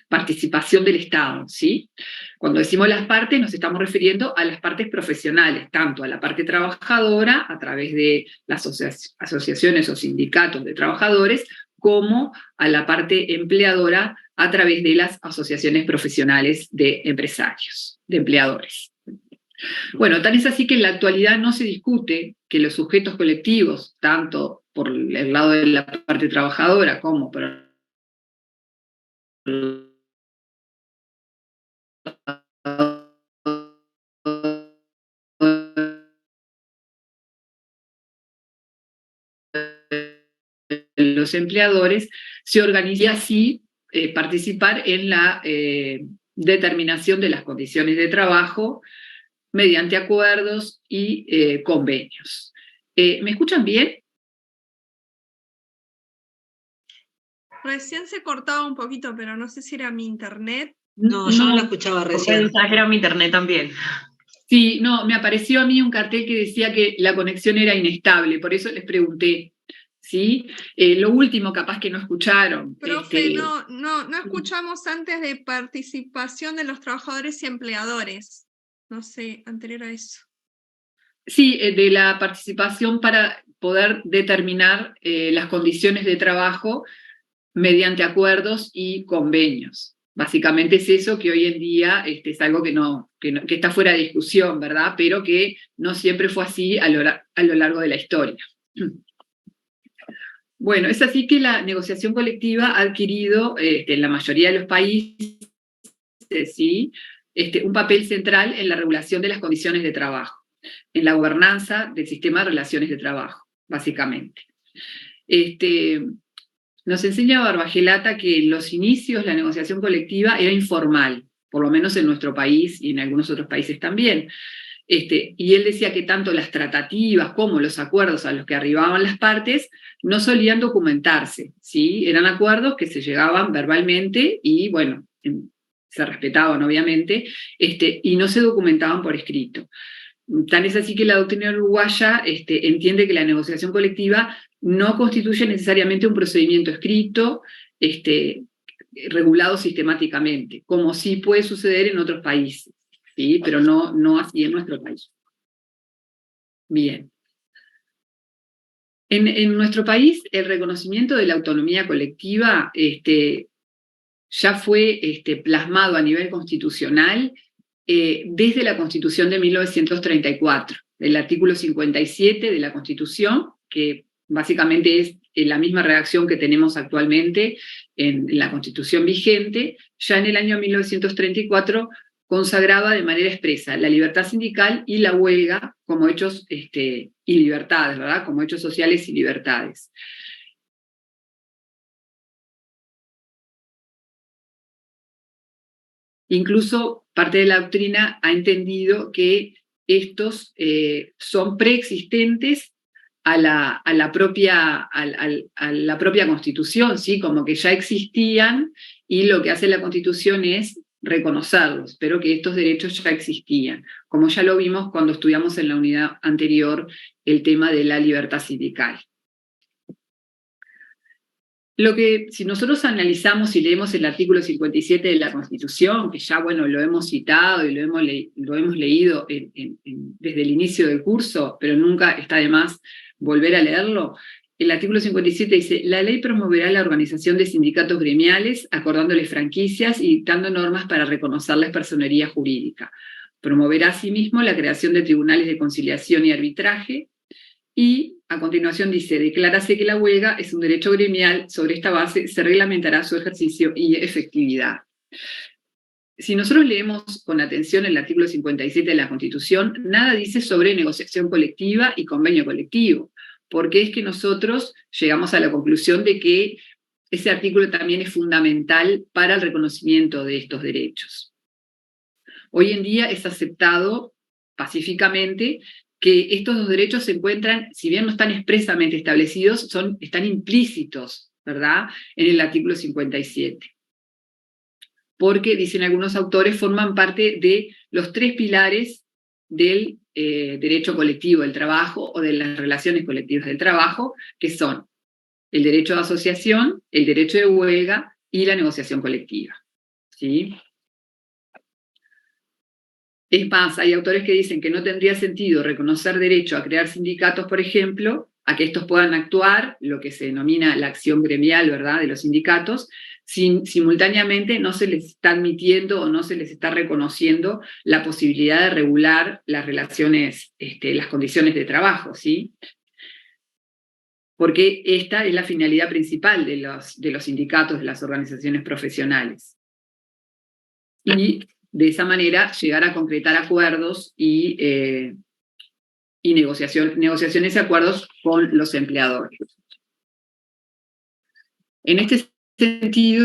participación del Estado, ¿sí? Cuando decimos las partes, nos estamos refiriendo a las partes profesionales, tanto a la parte trabajadora, a través de las asociaciones o sindicatos de trabajadores, como a la parte empleadora a través de las asociaciones profesionales de empresarios, de empleadores. Bueno, tan es así que en la actualidad no se discute que los sujetos colectivos, tanto por el lado de la parte trabajadora como por los empleadores, se organiza así participar en la determinación de las condiciones de trabajo mediante acuerdos y convenios. ¿Me escuchan bien? Recién se cortaba un poquito, pero no sé si era mi internet. No, yo no la escuchaba recién. Pensaba que era mi internet también. Sí, no, me apareció a mí un cartel que decía que la conexión era inestable, por eso les pregunté, ¿sí? Lo último capaz que no escucharon. Profe, no escuchamos antes de participación de los trabajadores y empleadores. No sé, anterior a eso. Sí, de la participación para poder determinar las condiciones de trabajo mediante acuerdos y convenios. Básicamente es eso, que hoy en día es algo que está fuera de discusión, ¿verdad? Pero que no siempre fue así a lo largo de la historia. Bueno, es así que la negociación colectiva ha adquirido en la mayoría de los países, ¿sí? Un papel central en la regulación de las condiciones de trabajo, en la gobernanza del sistema de relaciones de trabajo, básicamente. Nos enseña Barbagelata que en los inicios la negociación colectiva era informal, por lo menos en nuestro país y en algunos otros países también. Y él decía que tanto las tratativas como los acuerdos a los que arribaban las partes no solían documentarse, ¿sí? Eran acuerdos que se llegaban verbalmente y, bueno, se respetaban obviamente, y no se documentaban por escrito. Tan es así que la doctrina uruguaya entiende que la negociación colectiva no constituye necesariamente un procedimiento escrito, regulado sistemáticamente, como sí puede suceder en otros países, ¿sí? Pero no así en nuestro país. Bien. En nuestro país, el reconocimiento de la autonomía colectiva ya fue plasmado a nivel constitucional desde la Constitución de 1934, el artículo 57 de la Constitución, que básicamente es la misma redacción que tenemos actualmente en la Constitución vigente. Ya en el año 1934 consagraba de manera expresa la libertad sindical y la huelga como hechos y libertades, ¿verdad? Como hechos sociales y libertades. Incluso parte de la doctrina ha entendido que estos son preexistentes a la propia Constitución, ¿sí? Como que ya existían y lo que hace la Constitución es reconocerlos, pero que estos derechos ya existían, como ya lo vimos cuando estudiamos en la unidad anterior el tema de la libertad sindical. Lo que, si nosotros analizamos y leemos el artículo 57 de la Constitución, que ya, bueno, lo hemos citado y lo hemos leído desde el inicio del curso, pero nunca está de más volver a leerlo, el artículo 57 dice, la ley promoverá la organización de sindicatos gremiales, acordándoles franquicias y dictando normas para reconocerles personería jurídica. Promoverá asimismo la creación de tribunales de conciliación y arbitraje, y a continuación dice, declárase que la huelga es un derecho gremial, sobre esta base se reglamentará su ejercicio y efectividad. Si nosotros leemos con atención el artículo 57 de la Constitución, nada dice sobre negociación colectiva y convenio colectivo, porque es que nosotros llegamos a la conclusión de que ese artículo también es fundamental para el reconocimiento de estos derechos. Hoy en día es aceptado pacíficamente que estos dos derechos se encuentran, si bien no están expresamente establecidos, están implícitos, ¿verdad?, en el artículo 57. Porque, dicen algunos autores, forman parte de los 3 pilares del derecho colectivo del trabajo o de las relaciones colectivas del trabajo, que son el derecho de asociación, el derecho de huelga y la negociación colectiva. ¿Sí? Es más, hay autores que dicen que no tendría sentido reconocer derecho a crear sindicatos, por ejemplo, a que estos puedan actuar, lo que se denomina la acción gremial, ¿verdad?, de los sindicatos, simultáneamente no se les está admitiendo o no se les está reconociendo la posibilidad de regular las relaciones, las condiciones de trabajo, ¿sí? Porque esta es la finalidad principal de los sindicatos, de las organizaciones profesionales. Y de esa manera llegar a concretar acuerdos y negociaciones y acuerdos con los empleadores. En este sentido,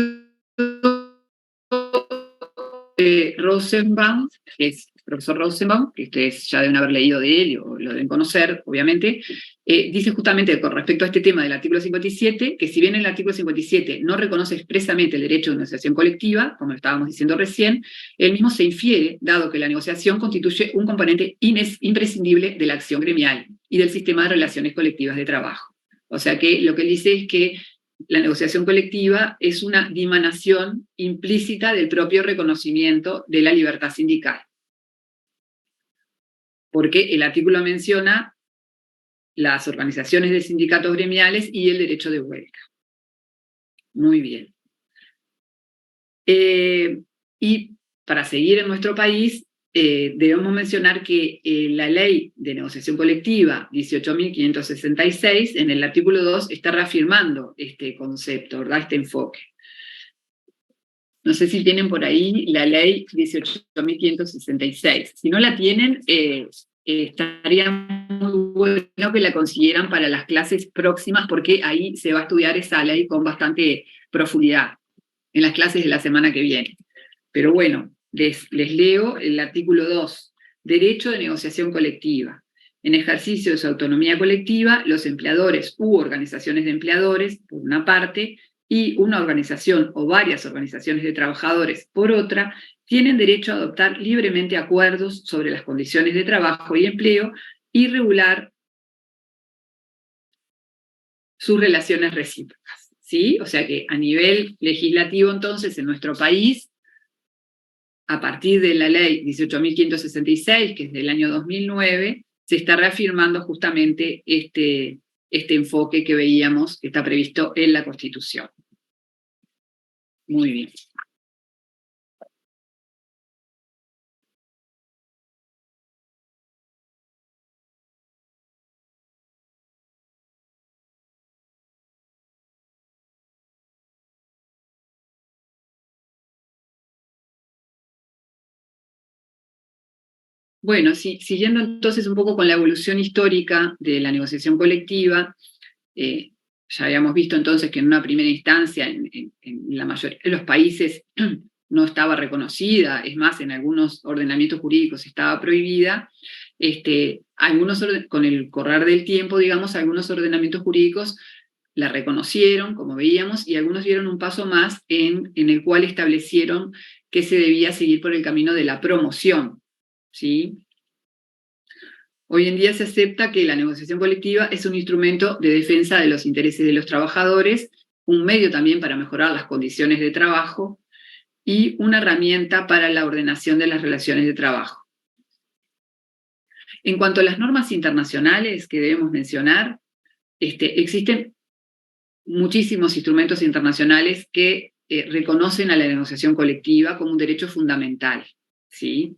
Rosenbaum, que es el profesor Rosenbaum, que ustedes ya deben haber leído de él o lo deben conocer, obviamente, dice justamente con respecto a este tema del artículo 57, que si bien el artículo 57 no reconoce expresamente el derecho de negociación colectiva, como lo estábamos diciendo recién, él mismo se infiere, dado que la negociación constituye un componente imprescindible de la acción gremial y del sistema de relaciones colectivas de trabajo. O sea que lo que él dice es que la negociación colectiva es una dimanación implícita del propio reconocimiento de la libertad sindical. Porque el artículo menciona las organizaciones de sindicatos gremiales y el derecho de huelga. Muy bien. Y para seguir en nuestro país, debemos mencionar que la ley de negociación colectiva 18.566, en el artículo 2, está reafirmando este concepto, ¿verdad?, este enfoque. No sé si tienen por ahí la ley 18.566. Si no la tienen, estaría muy bueno que la consiguieran para las clases próximas, porque ahí se va a estudiar esa ley con bastante profundidad, en las clases de la semana que viene. Pero bueno, les leo el artículo 2, derecho de negociación colectiva. En ejercicio de su autonomía colectiva, los empleadores u organizaciones de empleadores, por una parte, y una organización o varias organizaciones de trabajadores, por otra, tienen derecho a adoptar libremente acuerdos sobre las condiciones de trabajo y empleo y regular sus relaciones recíprocas. ¿Sí? O sea que a nivel legislativo, entonces, en nuestro país, a partir de la ley 18.566, que es del año 2009, se está reafirmando justamente este enfoque que veíamos, que está previsto en la Constitución. Muy bien. Bueno, siguiendo entonces un poco con la evolución histórica de la negociación colectiva, ya habíamos visto entonces que en una primera instancia en la mayoría de los países no estaba reconocida, es más, en algunos ordenamientos jurídicos estaba prohibida. Con el correr del tiempo, digamos, algunos ordenamientos jurídicos la reconocieron, como veíamos, y algunos dieron un paso más en el cual establecieron que se debía seguir por el camino de la promoción. ¿Sí? Hoy en día se acepta que la negociación colectiva es un instrumento de defensa de los intereses de los trabajadores, un medio también para mejorar las condiciones de trabajo y una herramienta para la ordenación de las relaciones de trabajo. En cuanto a las normas internacionales que debemos mencionar, existen muchísimos instrumentos internacionales que reconocen a la negociación colectiva como un derecho fundamental, ¿sí?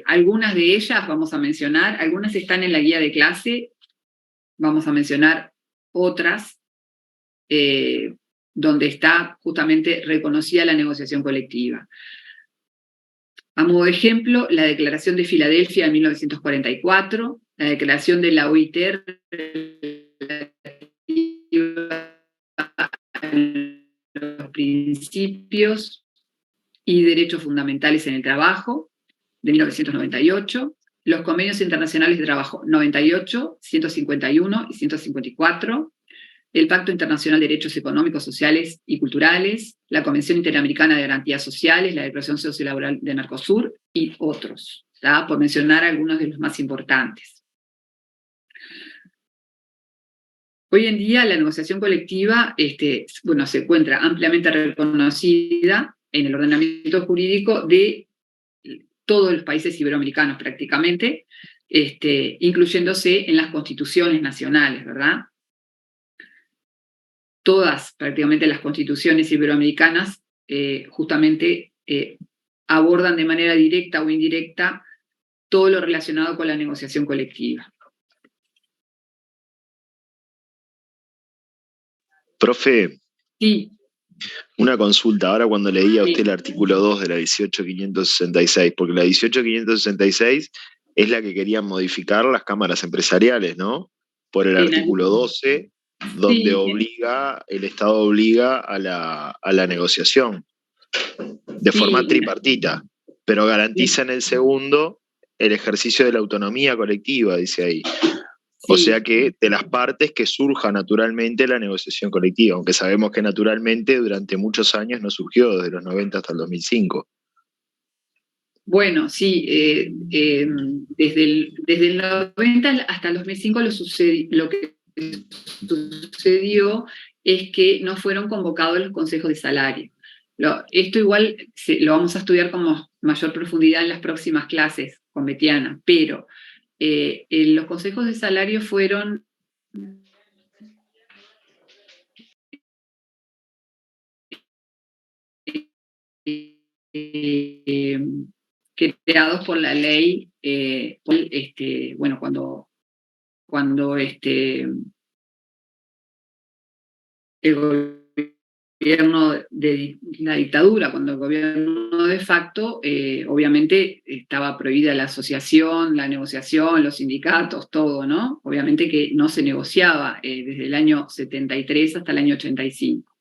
Algunas de ellas vamos a mencionar, algunas están en la guía de clase, vamos a mencionar otras, donde está justamente reconocida la negociación colectiva. A modo de ejemplo, la Declaración de Filadelfia de 1944, la Declaración de la OIT los principios y derechos fundamentales en el trabajo, de 1998, los convenios internacionales de trabajo 98, 151 y 154, el Pacto Internacional de Derechos Económicos, Sociales y Culturales, la Convención Interamericana de Garantías Sociales, la Declaración Sociolaboral de Mercosur y otros, ¿tá? Por mencionar algunos de los más importantes. Hoy en día la negociación colectiva se encuentra ampliamente reconocida en el ordenamiento jurídico de todos los países iberoamericanos prácticamente, incluyéndose en las constituciones nacionales, ¿verdad? Todas, prácticamente las constituciones iberoamericanas, justamente abordan de manera directa o indirecta todo lo relacionado con la negociación colectiva. Profe, sí. Una consulta, ahora cuando leía usted el artículo 2 de la 18.566, porque la 18.566 es la que querían modificar las cámaras empresariales, ¿no? Por el artículo 12, donde el Estado obliga a la negociación de forma tripartita, pero garantiza en el segundo el ejercicio de la autonomía colectiva, dice ahí. O sea que de las partes que surja naturalmente la negociación colectiva, aunque sabemos que naturalmente durante muchos años no surgió, desde los 90 hasta el 2005. Bueno, sí, desde el 90 hasta el 2005 lo que sucedió es que no fueron convocados los consejos de salario. Esto igual lo vamos a estudiar con mayor profundidad en las próximas clases con Betiana, pero los consejos de salario fueron creados por la ley, cuando el gobierno de la dictadura, cuando el gobierno de facto, obviamente estaba prohibida la asociación, la negociación, los sindicatos, todo, ¿no? Obviamente que no se negociaba desde el año 73 hasta el año 85.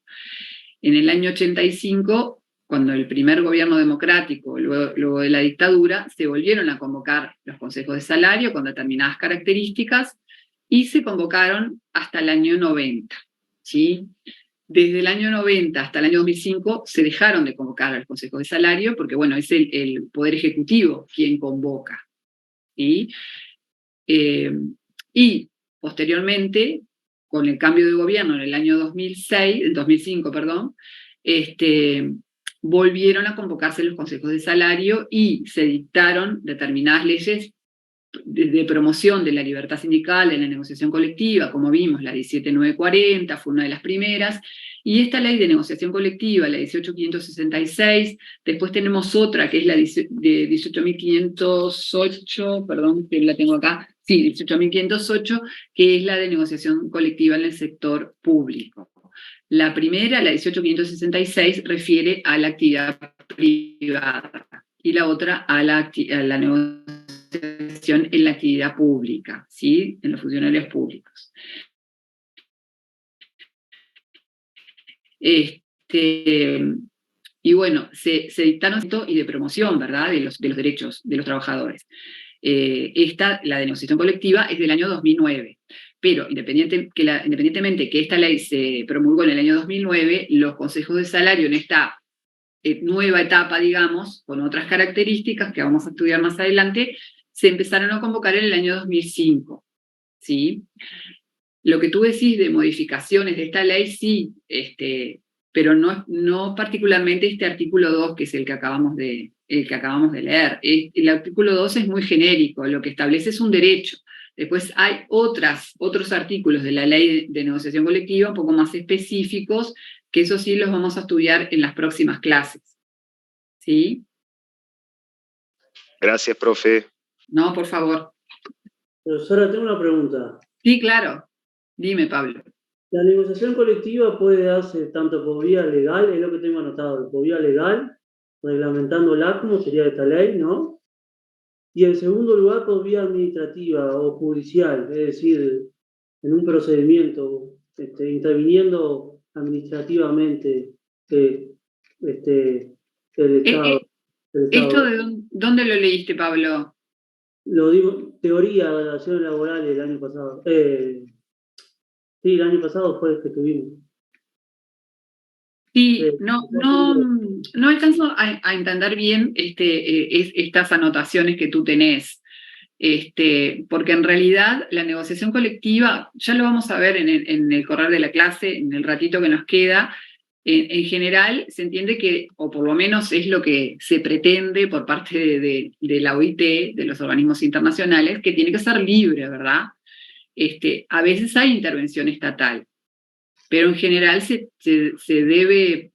En el año 85, cuando el primer gobierno democrático, luego de la dictadura, se volvieron a convocar los consejos de salario con determinadas características y se convocaron hasta el año 90, ¿sí? Desde el año 90 hasta el año 2005 se dejaron de convocar a los consejos de salario porque, bueno, es el Poder Ejecutivo quien convoca, ¿sí? Y posteriormente, con el cambio de gobierno en el año 2005, volvieron a convocarse los consejos de salario y se dictaron determinadas leyes de promoción de la libertad sindical, de la negociación colectiva, como vimos, la 17940 fue una de las primeras, y esta ley de negociación colectiva, la 18566, después tenemos otra que es la de 18508, perdón, que la tengo acá, sí, 18508, que es la de negociación colectiva en el sector público. La primera, la 18566, refiere a la actividad privada, y la otra a la negociación en la actividad pública, ¿sí? En los funcionarios públicos. Y bueno, se dictaron esto y de promoción, ¿verdad? De los derechos de los trabajadores. La de negociación colectiva es del año 2009, pero independientemente que esta ley se promulgó en el año 2009, los consejos de salario en esta nueva etapa, digamos, con otras características que vamos a estudiar más adelante, se empezaron a convocar en el año 2005, ¿sí? Lo que tú decís de modificaciones de esta ley, sí, pero no particularmente este artículo 2, que es el que acabamos de leer. El artículo 2 es muy genérico, lo que establece es un derecho. Después hay otros artículos de la ley de negociación colectiva un poco más específicos, que eso sí los vamos a estudiar en las próximas clases. ¿Sí? Gracias, profe. No, por favor. Profesora, tengo una pregunta. Sí, claro. Dime, Pablo. La negociación colectiva puede darse tanto por vía legal, es lo que tengo anotado, por vía legal, reglamentándola como sería esta ley, ¿no? Y en segundo lugar, por vía administrativa o judicial, es decir, en un procedimiento, interviniendo administrativamente el Estado. ¿Esto dónde lo leíste, Pablo? Lo digo, teoría de relaciones laborales el año pasado. Sí, el año pasado fue el que tuvimos. Sí, no alcanzo a entender bien estas anotaciones que tú tenés, porque en realidad la negociación colectiva, ya lo vamos a ver en el correr de la clase, en el ratito que nos queda, en general se entiende que, o por lo menos es lo que se pretende por parte de la OIT, de los organismos internacionales, que tiene que ser libre, ¿verdad? A veces hay intervención estatal, pero en general se debe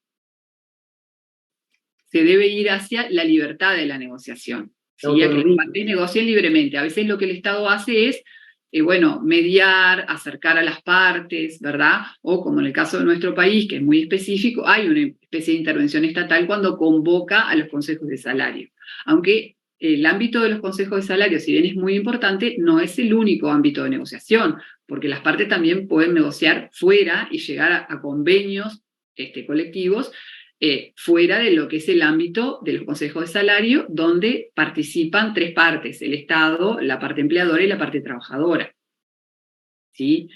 ir hacia la libertad de la negociación, ¿sí? A que las partes negocien libremente. A veces lo que el Estado hace es, mediar, acercar a las partes, ¿verdad? O como en el caso de nuestro país, que es muy específico, hay una especie de intervención estatal cuando convoca a los consejos de salario. Aunque el ámbito de los consejos de salario, si bien es muy importante, no es el único ámbito de negociación, porque las partes también pueden negociar fuera y llegar a convenios colectivos fuera de lo que es el ámbito de los consejos de salario, donde participan tres partes: el Estado, la parte empleadora y la parte trabajadora. ¿Sí?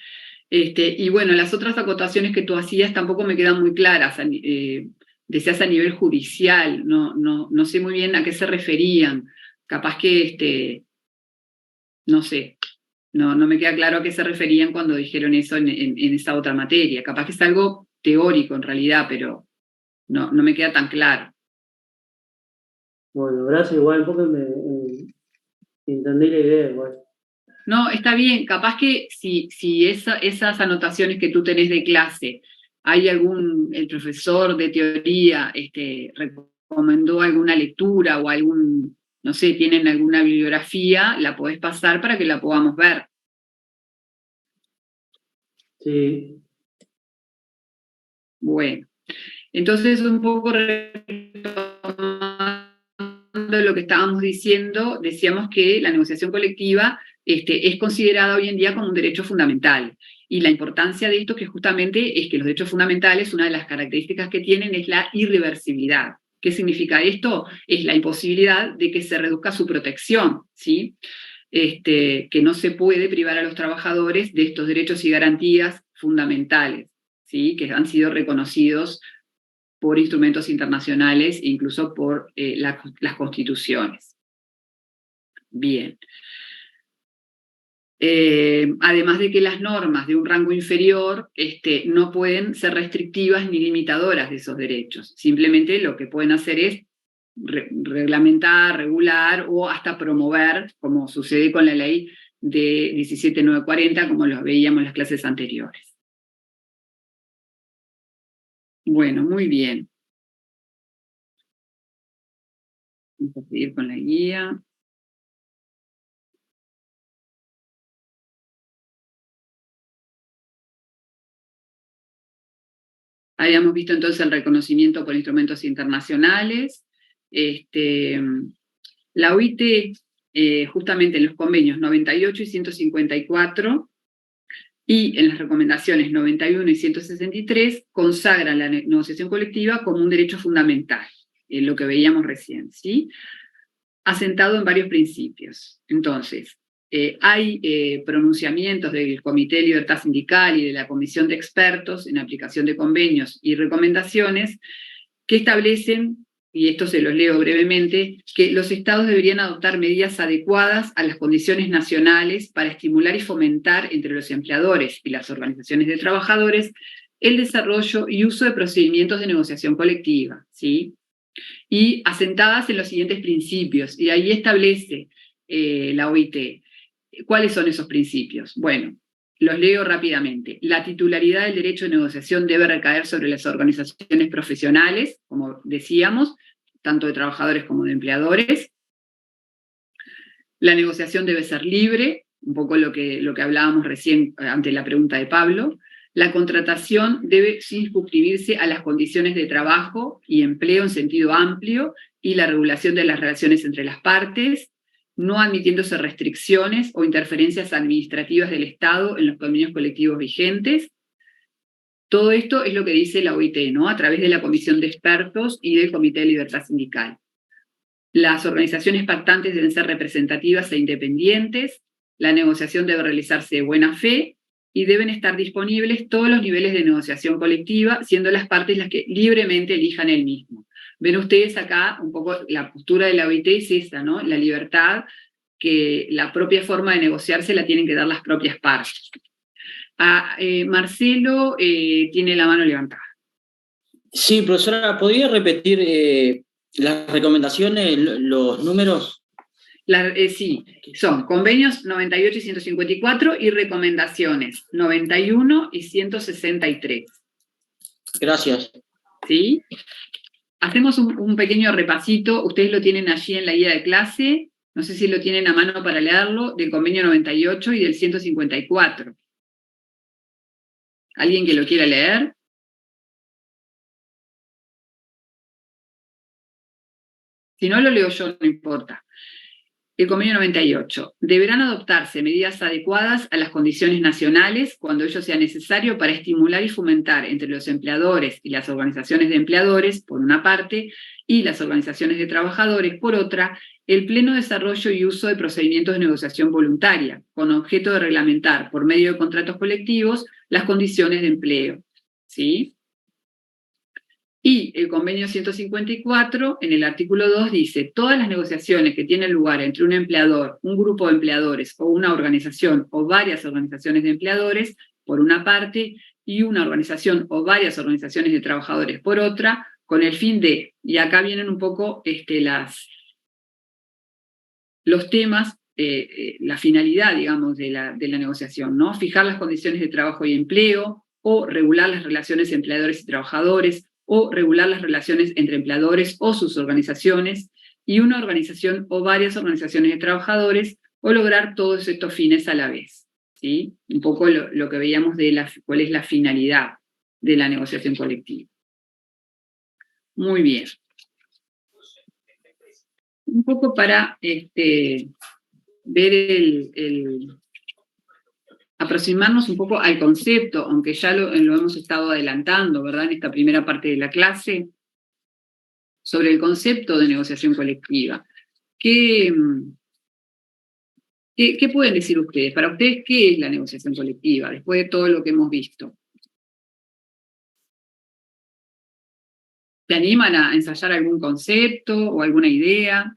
Y bueno, las otras acotaciones que tú hacías tampoco me quedan muy claras. Decías a nivel judicial, no sé muy bien a qué se referían. Capaz que, no sé, no me queda claro a qué se referían cuando dijeron eso en esa otra materia. Capaz que es algo teórico en realidad, pero no me queda tan claro. Bueno, gracias, igual, porque entendí la idea, igual. No, está bien, capaz que si esas anotaciones que tú tenés de clase, el profesor de teoría recomendó alguna lectura o no sé, tienen alguna bibliografía, la podés pasar para que la podamos ver. Sí. Bueno, entonces un poco de lo que estábamos diciendo, decíamos que la negociación colectiva es considerada hoy en día como un derecho fundamental. Y la importancia de esto que justamente es que los derechos fundamentales, una de las características que tienen es la irreversibilidad. ¿Qué significa esto? Es la imposibilidad de que se reduzca su protección, ¿sí? Que no se puede privar a los trabajadores de estos derechos y garantías fundamentales, ¿sí? Que han sido reconocidos por instrumentos internacionales e incluso por las constituciones. Bien. Además de que las normas de un rango inferior no pueden ser restrictivas ni limitadoras de esos derechos. Simplemente lo que pueden hacer es reglamentar, regular o hasta promover, como sucede con la ley de 17940, como lo veíamos en las clases anteriores. Bueno, muy bien. Vamos a seguir con la guía. Habíamos visto entonces el reconocimiento por instrumentos internacionales. La OIT, justamente en los convenios 98 y 154, y en las recomendaciones 91 y 163, consagran la negociación colectiva como un derecho fundamental, lo que veíamos recién, ¿sí? Asentado en varios principios. Entonces, hay pronunciamientos del Comité de Libertad Sindical y de la Comisión de Expertos en aplicación de convenios y recomendaciones que establecen, y esto se los leo brevemente, que los estados deberían adoptar medidas adecuadas a las condiciones nacionales para estimular y fomentar entre los empleadores y las organizaciones de trabajadores el desarrollo y uso de procedimientos de negociación colectiva, ¿sí? Y asentadas en los siguientes principios, y ahí establece la OIT. ¿Cuáles son esos principios? Bueno, los leo rápidamente. La titularidad del derecho de negociación debe recaer sobre las organizaciones profesionales, como decíamos, tanto de trabajadores como de empleadores. La negociación debe ser libre, un poco lo que hablábamos recién ante la pregunta de Pablo. La contratación debe circunscribirse a las condiciones de trabajo y empleo en sentido amplio y la regulación de las relaciones entre las partes, no admitiéndose restricciones o interferencias administrativas del Estado en los convenios colectivos vigentes. Todo esto es lo que dice la OIT, ¿no? A través de la Comisión de Expertos y del Comité de Libertad Sindical. Las organizaciones pactantes deben ser representativas e independientes, la negociación debe realizarse de buena fe y deben estar disponibles todos los niveles de negociación colectiva, siendo las partes las que libremente elijan el mismo. Ven ustedes acá un poco la postura de la OIT es esa, ¿no? La libertad, que la propia forma de negociar se la tienen que dar las propias partes. Marcelo tiene la mano levantada. Sí, profesora, ¿podría repetir las recomendaciones, los números? Sí, son convenios 98 y 154 y recomendaciones 91 y 163. Gracias. ¿Sí? Hacemos un pequeño repasito, ustedes lo tienen allí en la guía de clase, no sé si lo tienen a mano para leerlo, del convenio 98 y del 154. ¿Alguien que lo quiera leer? Si no, lo leo yo, no importa. El convenio 98. Deberán adoptarse medidas adecuadas a las condiciones nacionales cuando ello sea necesario para estimular y fomentar entre los empleadores y las organizaciones de empleadores, por una parte, y las organizaciones de trabajadores, por otra, el pleno desarrollo y uso de procedimientos de negociación voluntaria, con objeto de reglamentar, por medio de contratos colectivos, las condiciones de empleo. ¿Sí? Y el convenio 154, en el artículo 2, dice: todas las negociaciones que tienen lugar entre un empleador, un grupo de empleadores o una organización o varias organizaciones de empleadores, por una parte, y una organización o varias organizaciones de trabajadores por otra, con el fin de, y acá vienen un poco los temas, la finalidad, digamos, de la negociación, ¿no? Fijar las condiciones de trabajo y empleo, o regular las relaciones entre empleadores y trabajadores, o regular las relaciones entre empleadores o sus organizaciones, y una organización o varias organizaciones de trabajadores, o lograr todos estos fines a la vez. ¿Sí? Un poco lo que veíamos de cuál es la finalidad de la negociación colectiva. Muy bien. Un poco para ver aproximarnos un poco al concepto, aunque ya lo hemos estado adelantando, ¿verdad?, en esta primera parte de la clase, sobre el concepto de negociación colectiva. ¿Qué pueden decir ustedes? Para ustedes, ¿qué es la negociación colectiva, después de todo lo que hemos visto? ¿Se animan a ensayar algún concepto o alguna idea?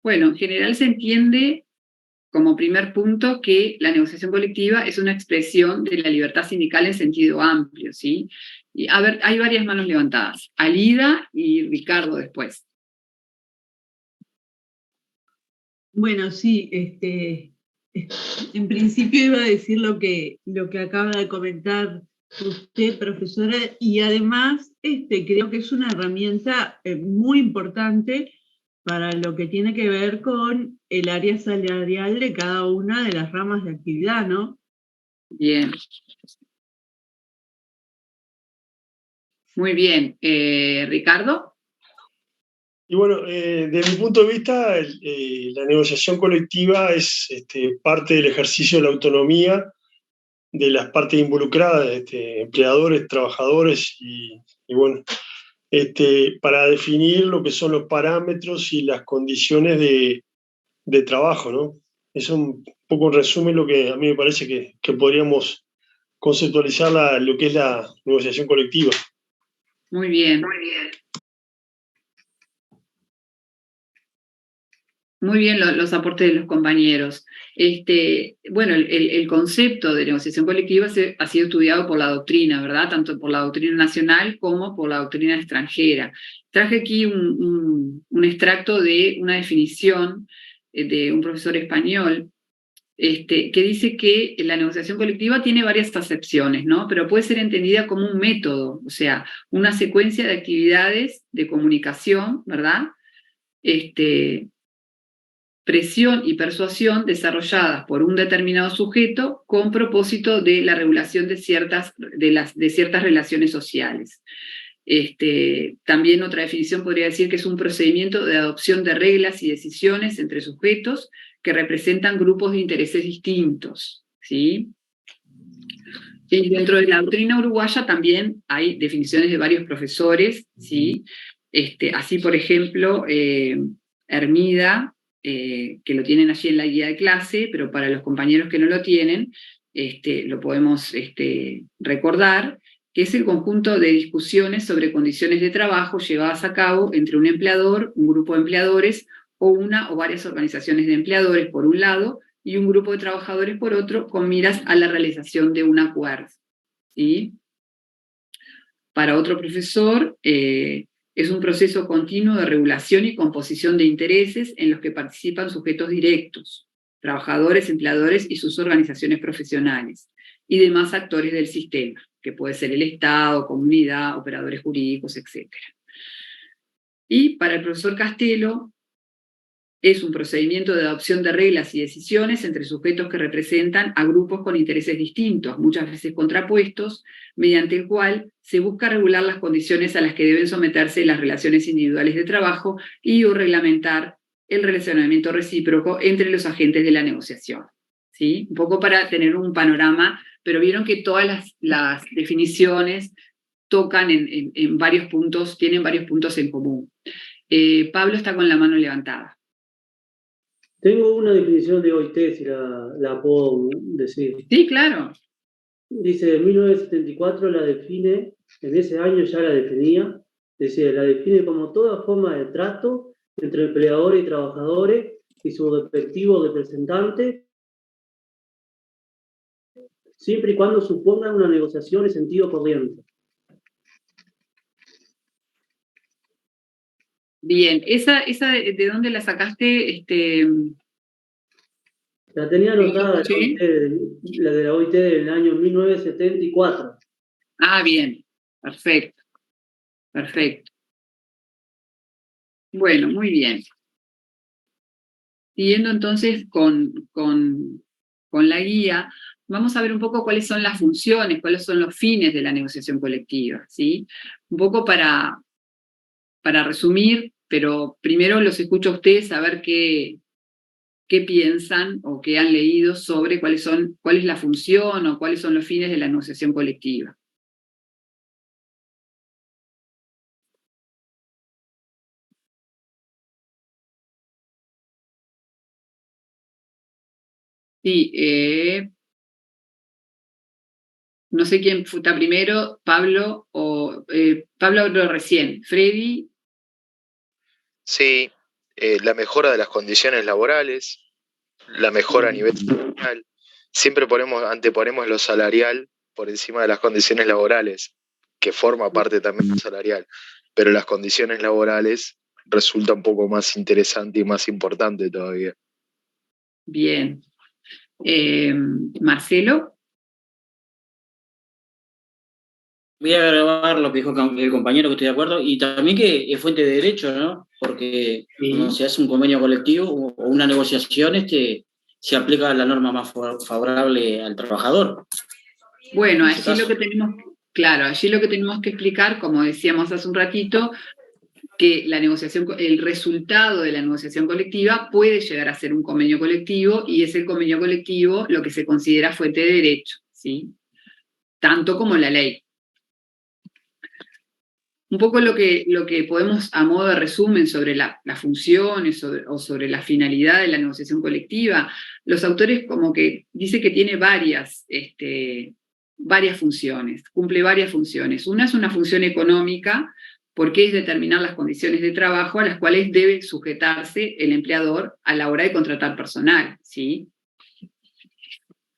Bueno, en general se entiende como primer punto que la negociación colectiva es una expresión de la libertad sindical en sentido amplio, ¿sí? Y, a ver, hay varias manos levantadas. Alida y Ricardo después. Bueno, sí, en principio iba a decir lo que acaba de comentar usted, profesora, y además creo que es una herramienta muy importante para lo que tiene que ver con el área salarial de cada una de las ramas de actividad, ¿no? Bien. Muy bien. ¿Ricardo? Y bueno, desde mi punto de vista, la negociación colectiva es parte del ejercicio de la autonomía de las partes involucradas, empleadores, trabajadores y bueno, para definir lo que son los parámetros y las condiciones de trabajo, ¿no? Eso un poco resume lo que a mí me parece que podríamos conceptualizar lo que es la negociación colectiva. Muy bien. Muy bien los aportes de los compañeros. Bueno, el concepto de negociación colectiva ha sido estudiado por la doctrina, ¿verdad? Tanto por la doctrina nacional como por la doctrina extranjera. Traje aquí un extracto de una definición de un profesor español que dice que la negociación colectiva tiene varias acepciones, ¿no? Pero puede ser entendida como un método, o sea, una secuencia de actividades de comunicación, ¿verdad? Presión y persuasión desarrolladas por un determinado sujeto con propósito de la regulación de ciertas relaciones sociales. También otra definición podría decir que es un procedimiento de adopción de reglas y decisiones entre sujetos que representan grupos de intereses distintos, ¿sí? Y dentro de la doctrina uruguaya también hay definiciones de varios profesores, ¿sí? Así, por ejemplo, Hermida, que lo tienen allí en la guía de clase, pero para los compañeros que no lo tienen, lo podemos recordar, que es el conjunto de discusiones sobre condiciones de trabajo llevadas a cabo entre un empleador, un grupo de empleadores, o una o varias organizaciones de empleadores, por un lado, y un grupo de trabajadores, por otro, con miras a la realización de un acuerdo, ¿sí? Para otro profesor, es un proceso continuo de regulación y composición de intereses en los que participan sujetos directos, trabajadores, empleadores y sus organizaciones profesionales, y demás actores del sistema, que puede ser el Estado, comunidad, operadores jurídicos, etc. Y para el profesor Castelo, es un procedimiento de adopción de reglas y decisiones entre sujetos que representan a grupos con intereses distintos, muchas veces contrapuestos, mediante el cual se busca regular las condiciones a las que deben someterse las relaciones individuales de trabajo y o reglamentar el relacionamiento recíproco entre los agentes de la negociación, ¿sí? Un poco para tener un panorama, pero vieron que todas las definiciones tocan en varios puntos, tienen varios puntos en común. Pablo está con la mano levantada. Tengo una definición de OIT, si la puedo decir. Sí, claro. Dice, en 1974 la define, en ese año ya la definía, dice, la define como toda forma de trato entre empleadores y trabajadores y su respectivo representante, siempre y cuando suponga una negociación en sentido corriente. Bien, ¿esa de dónde la sacaste? La tenía anotada, ¿sí? La de la OIT del año 1974. Ah, bien, perfecto, perfecto. Bueno, muy bien. Siguiendo entonces con la guía, vamos a ver un poco cuáles son las funciones, cuáles son los fines de la negociación colectiva, ¿sí? Un poco para resumir, pero primero los escucho a ustedes a ver qué piensan o qué han leído sobre cuál es la función o cuáles son los fines de la negociación colectiva. Sí, no sé quién está primero, Pablo o Pablo habló recién, Freddy. Sí, la mejora de las condiciones laborales, la mejora a nivel salarial. Siempre anteponemos lo salarial por encima de las condiciones laborales, que forma parte también del salarial, pero las condiciones laborales resulta un poco más interesante y más importante todavía. Bien. Marcelo. Voy a agregar lo que dijo el compañero, que estoy de acuerdo, y también que es fuente de derecho, ¿no? Porque cuando se hace un convenio colectivo o una negociación, se aplica la norma más favorable al trabajador. Bueno, allí lo que tenemos que explicar, como decíamos hace un ratito, que el resultado de la negociación colectiva puede llegar a ser un convenio colectivo, y es el convenio colectivo lo que se considera fuente de derecho, ¿sí? Tanto como la ley. Un poco lo que podemos, a modo de resumen, sobre las funciones o sobre la finalidad de la negociación colectiva, los autores como que dicen que tiene varias varias funciones, cumple varias funciones. Una es una función económica, porque es determinar las condiciones de trabajo a las cuales debe sujetarse el empleador a la hora de contratar personal, ¿sí?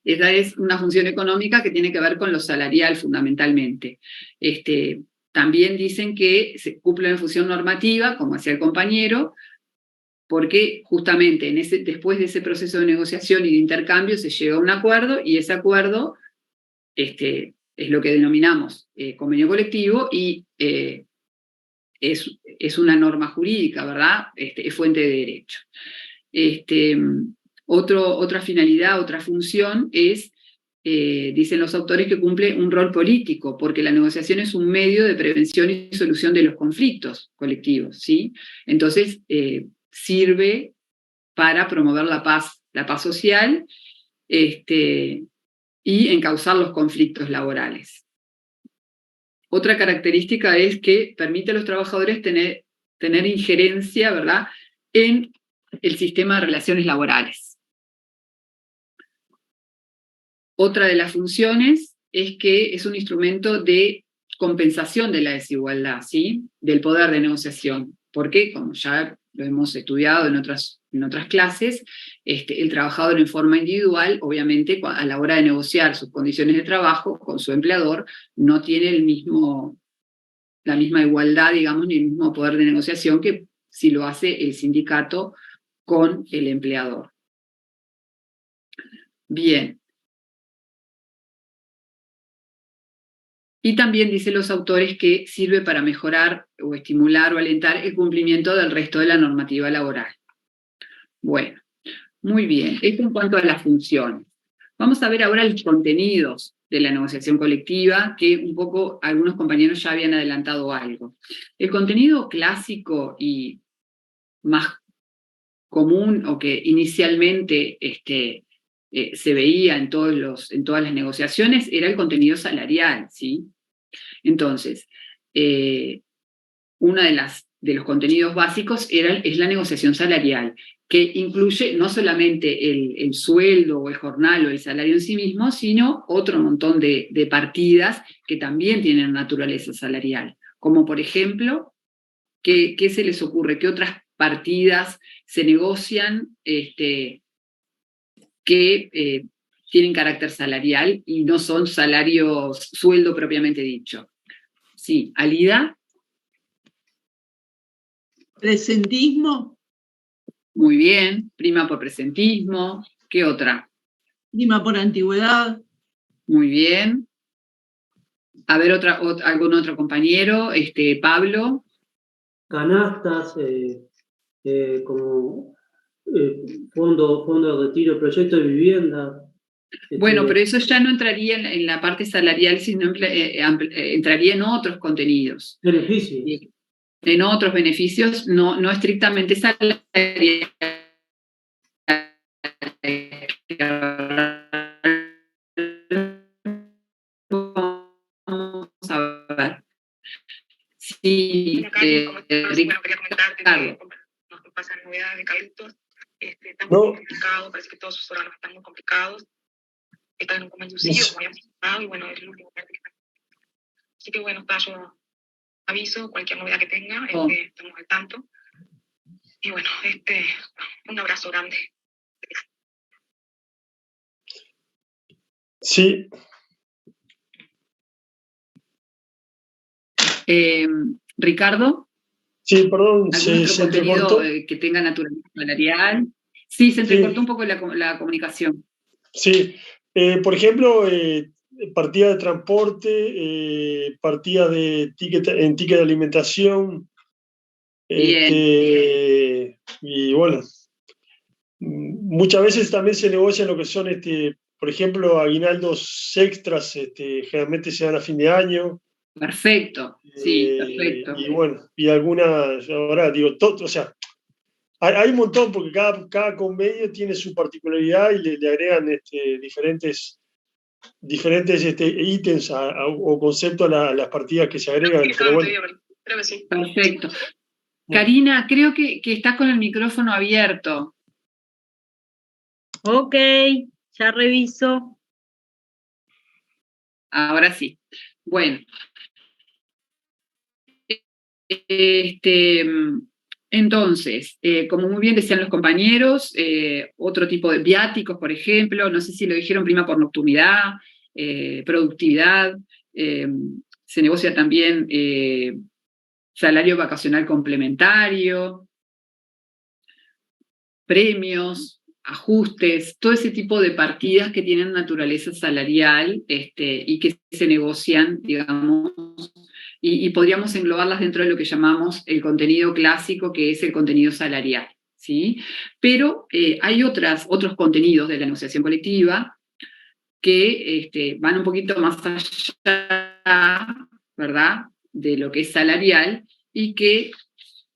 Esa es una función económica que tiene que ver con lo salarial fundamentalmente. También dicen que se cumple una función normativa, como decía el compañero, porque justamente después de ese proceso de negociación y de intercambio se llega a un acuerdo, y ese acuerdo es lo que denominamos convenio colectivo, y es una norma jurídica, ¿verdad? Es fuente de derecho. Otra finalidad, otra función es, dicen los autores, que cumple un rol político, porque la negociación es un medio de prevención y solución de los conflictos colectivos, ¿sí? Entonces, sirve para promover la paz social, y encauzar los conflictos laborales. Otra característica es que permite a los trabajadores tener injerencia, ¿verdad?, en el sistema de relaciones laborales. Otra de las funciones es que es un instrumento de compensación de la desigualdad, ¿sí?, del poder de negociación, porque, como ya lo hemos estudiado en otras clases, el trabajador en forma individual, obviamente, a la hora de negociar sus condiciones de trabajo con su empleador, no tiene la misma igualdad, digamos, ni el mismo poder de negociación que si lo hace el sindicato con el empleador. Bien. Y también dicen los autores que sirve para mejorar o estimular o alentar el cumplimiento del resto de la normativa laboral. Bueno, muy bien. Esto en cuanto a las funciones. Vamos a ver ahora los contenidos de la negociación colectiva, que un poco algunos compañeros ya habían adelantado algo. El contenido clásico y más común, o que inicialmente se veía en todas las negociaciones, era el contenido salarial, ¿sí? Entonces, uno de los contenidos básicos es la negociación salarial, que incluye no solamente el sueldo o el jornal o el salario en sí mismo, sino otro montón de partidas que también tienen naturaleza salarial. Como por ejemplo, ¿qué se les ocurre? ¿Qué otras partidas se negocian que tienen carácter salarial y no son sueldo propiamente dicho? Sí, Alida. Presentismo. Muy bien, prima por presentismo. ¿Qué otra? Prima por antigüedad. Muy bien. A ver, algún otro compañero, Pablo. Canastas, como fondo de retiro, proyecto de vivienda. Bueno, pero eso ya no entraría en la parte salarial, sino entraría en otros contenidos. Beneficios. En otros beneficios, no estrictamente salarial. Vamos a ver. Sí, bueno, quería comentarte que nos pasan novedades de Calyptos. Está muy complicado, parece que todos sus órganos están muy complicados. Está en un convenio, como habíamos mencionado, y bueno, es el último parte que está. Así que bueno, yo aviso cualquier novedad que tenga, estamos al tanto. Y bueno, un abrazo grande. Sí. Ricardo. Sí, perdón, ¿Algún se contenido entrecortó? que tenga naturaleza salarial? Sí, se entrecortó un poco la comunicación. Sí, por ejemplo, partida de transporte, partida de ticket de alimentación, y bueno, muchas veces también se negocian lo que son, por ejemplo, aguinaldos extras, generalmente se dan a fin de año. Perfecto, sí, perfecto. Y bueno, y algunas, ahora digo, todo, o sea, hay un montón, porque cada convenio tiene su particularidad y le agregan diferentes ítems o conceptos a las partidas que se agregan. Pero bueno. Creo que sí. Perfecto. Karina, creo que estás con el micrófono abierto. Ok, ya reviso. Ahora sí. Bueno. Entonces, como muy bien decían los compañeros, otro tipo de viáticos, por ejemplo, no sé si lo dijeron, prima por nocturnidad, productividad, se negocia también salario vacacional complementario, premios, ajustes, todo ese tipo de partidas que tienen naturaleza salarial y que se negocian, digamos, y podríamos englobarlas dentro de lo que llamamos el contenido clásico, que es el contenido salarial, ¿sí? Pero hay otros contenidos de la negociación colectiva que van un poquito más allá, ¿verdad?, de lo que es salarial, y que,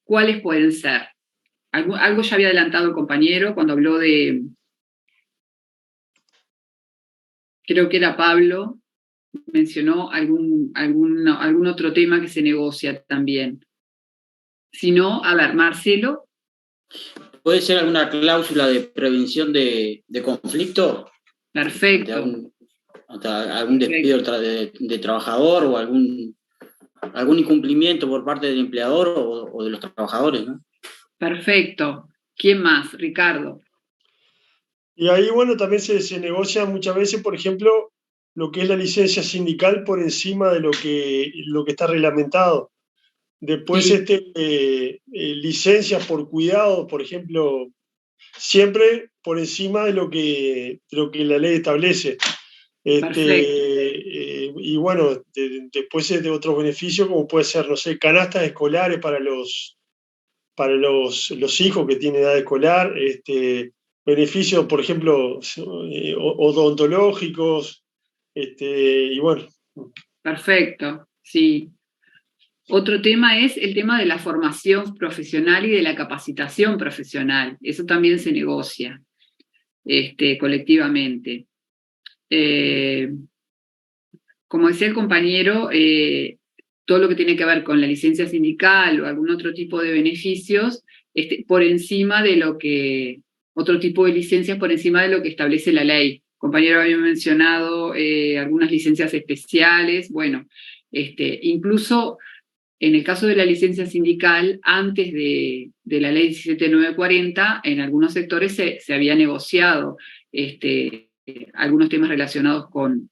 ¿cuáles pueden ser? Algo ya había adelantado el compañero cuando habló de, creo que era Pablo, mencionó algún otro tema que se negocia también. Si no, a ver, Marcelo. ¿Puede ser alguna cláusula de prevención de conflicto? Perfecto. Algún despido de trabajador o algún incumplimiento por parte del empleador o de los trabajadores, ¿no? Perfecto. ¿Quién más? Ricardo. Y ahí, bueno, también se negocia muchas veces, por ejemplo, lo que es la licencia sindical por encima de lo que está reglamentado. Después, sí. Licencias por cuidado, por ejemplo, siempre por encima de lo que la ley establece. Y bueno, después de otros beneficios, como puede ser, no sé, canastas escolares para los hijos que tienen edad escolar, beneficios, por ejemplo, odontológicos, y bueno. Perfecto, sí. Otro tema es el tema de la formación profesional y de la capacitación profesional. Eso también se negocia colectivamente. Como decía el compañero, todo lo que tiene que ver con la licencia sindical o algún otro tipo de beneficios, por encima de otro tipo de licencias por encima de lo que establece la ley. El compañero había mencionado algunas licencias especiales, bueno, incluso en el caso de la licencia sindical, antes de la ley 17940, en algunos sectores se había negociado algunos temas relacionados con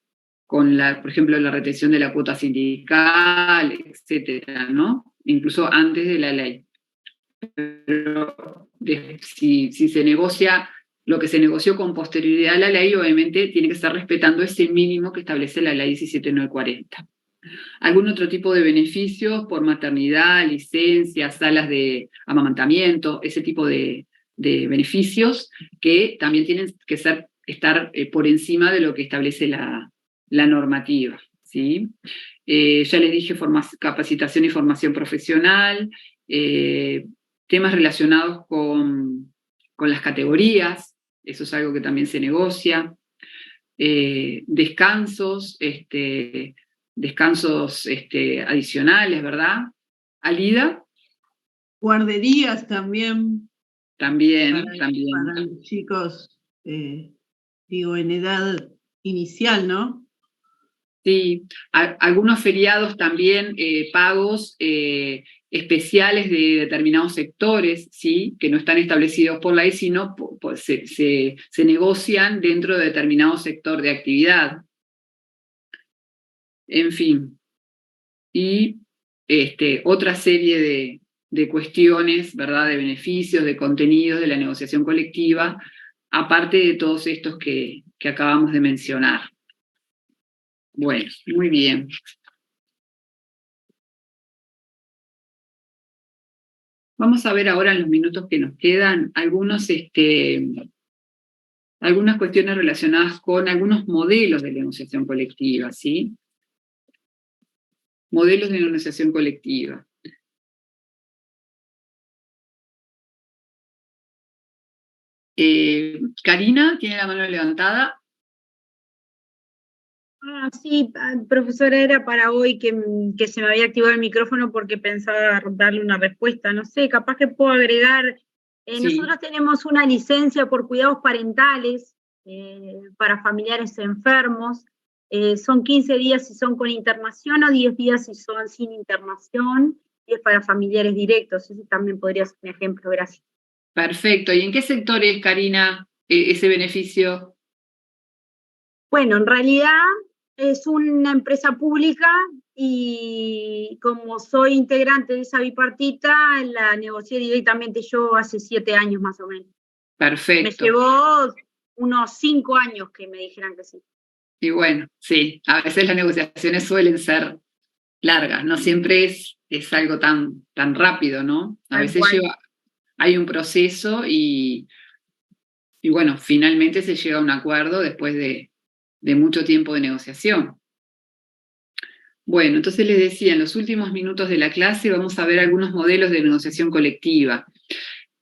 por ejemplo, la retención de la cuota sindical, etcétera, ¿no? Incluso antes de la ley. Pero si se negocia lo que se negoció con posterioridad a la ley, obviamente tiene que estar respetando ese mínimo que establece la ley 17940. Algún otro tipo de beneficios por maternidad, licencias, salas de amamantamiento, ese tipo de beneficios que también tienen que estar por encima de lo que establece la normativa, ¿sí? Ya les dije capacitación y formación profesional, temas relacionados con las categorías, eso es algo que también se negocia, descansos, adicionales, ¿verdad? Alida. Guarderías también. También. Para los chicos, digo, en edad inicial, ¿no? Sí, algunos feriados también, pagos especiales de determinados sectores, ¿sí? Que no están establecidos por ley, sino se negocian dentro de determinado sector de actividad. En fin. Y otra serie de cuestiones, ¿verdad? De beneficios, de contenidos de la negociación colectiva, aparte de todos estos que acabamos de mencionar. Bueno, muy bien. Vamos a ver ahora en los minutos que nos quedan algunas cuestiones relacionadas con algunos modelos de negociación colectiva, ¿sí? Modelos de negociación colectiva. Karina, tiene la mano levantada. Sí, profesora, era para hoy que se me había activado el micrófono porque pensaba darle una respuesta. No sé, capaz que puedo agregar. Sí. Nosotros tenemos una licencia por cuidados parentales para familiares enfermos. Son 15 días si son con internación o 10 días si son sin internación, y es para familiares directos. Ese también podría ser un ejemplo, gracias. Perfecto. ¿Y en qué sectores, Karina, ese beneficio? Bueno, en realidad es una empresa pública y como soy integrante de esa bipartita, la negocié directamente yo hace 7 años más o menos. Perfecto. Me llevó unos 5 años que me dijeran que sí. Y bueno, sí, a veces las negociaciones suelen ser largas, no siempre es algo tan rápido, ¿no? A veces hay un proceso y bueno, finalmente se llega a un acuerdo después de mucho tiempo de negociación. Bueno, entonces les decía, en los últimos minutos de la clase vamos a ver algunos modelos de negociación colectiva.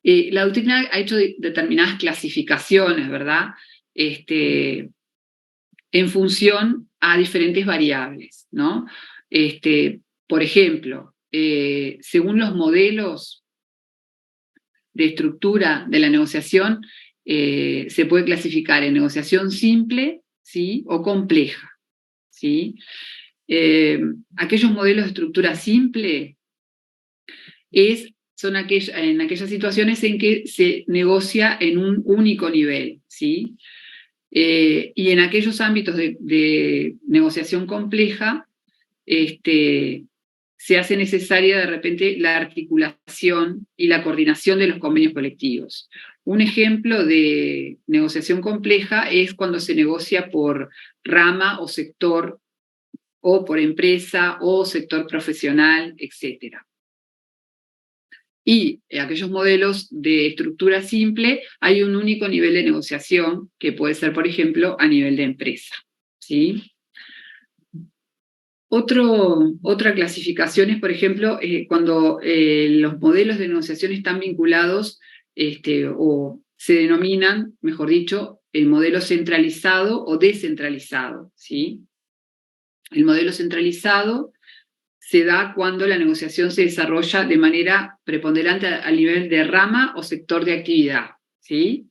La doctrina ha hecho determinadas clasificaciones, ¿verdad? En función a diferentes variables, ¿no? Por ejemplo, según los modelos de estructura de la negociación, se puede clasificar en negociación simple, ¿sí? O compleja, ¿sí? Aquellos modelos de estructura simple son en aquellas situaciones en que se negocia en un único nivel, ¿sí? Y en aquellos ámbitos de negociación compleja, se hace necesaria de repente la articulación y la coordinación de los convenios colectivos. Un ejemplo de negociación compleja es cuando se negocia por rama o sector, o por empresa o sector profesional, etc. Y en aquellos modelos de estructura simple hay un único nivel de negociación que puede ser, por ejemplo, a nivel de empresa, ¿sí? Otra clasificación es, por ejemplo, cuando los modelos de negociación están vinculados o se denominan, mejor dicho, el modelo centralizado o descentralizado, ¿sí? El modelo centralizado se da cuando la negociación se desarrolla de manera preponderante a nivel de rama o sector de actividad, ¿sí?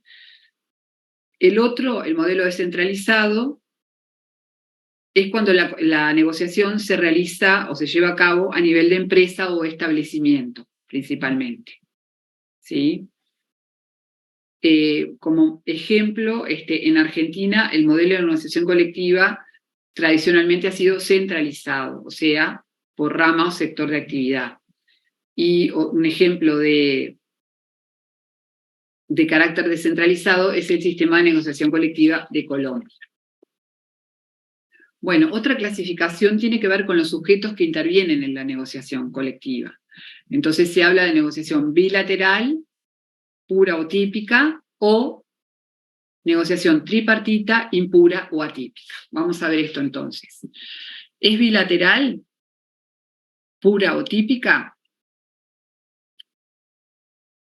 El modelo descentralizado, es cuando la negociación se realiza o se lleva a cabo a nivel de empresa o establecimiento, principalmente, ¿sí? Como ejemplo, en Argentina el modelo de negociación colectiva tradicionalmente ha sido centralizado, o sea, por rama o sector de actividad. Y un ejemplo de carácter descentralizado es el sistema de negociación colectiva de Colombia. Bueno, otra clasificación tiene que ver con los sujetos que intervienen en la negociación colectiva. Entonces se habla de negociación bilateral, pura o típica, o negociación tripartita, impura o atípica. Vamos a ver esto entonces. ¿Es bilateral, pura o típica?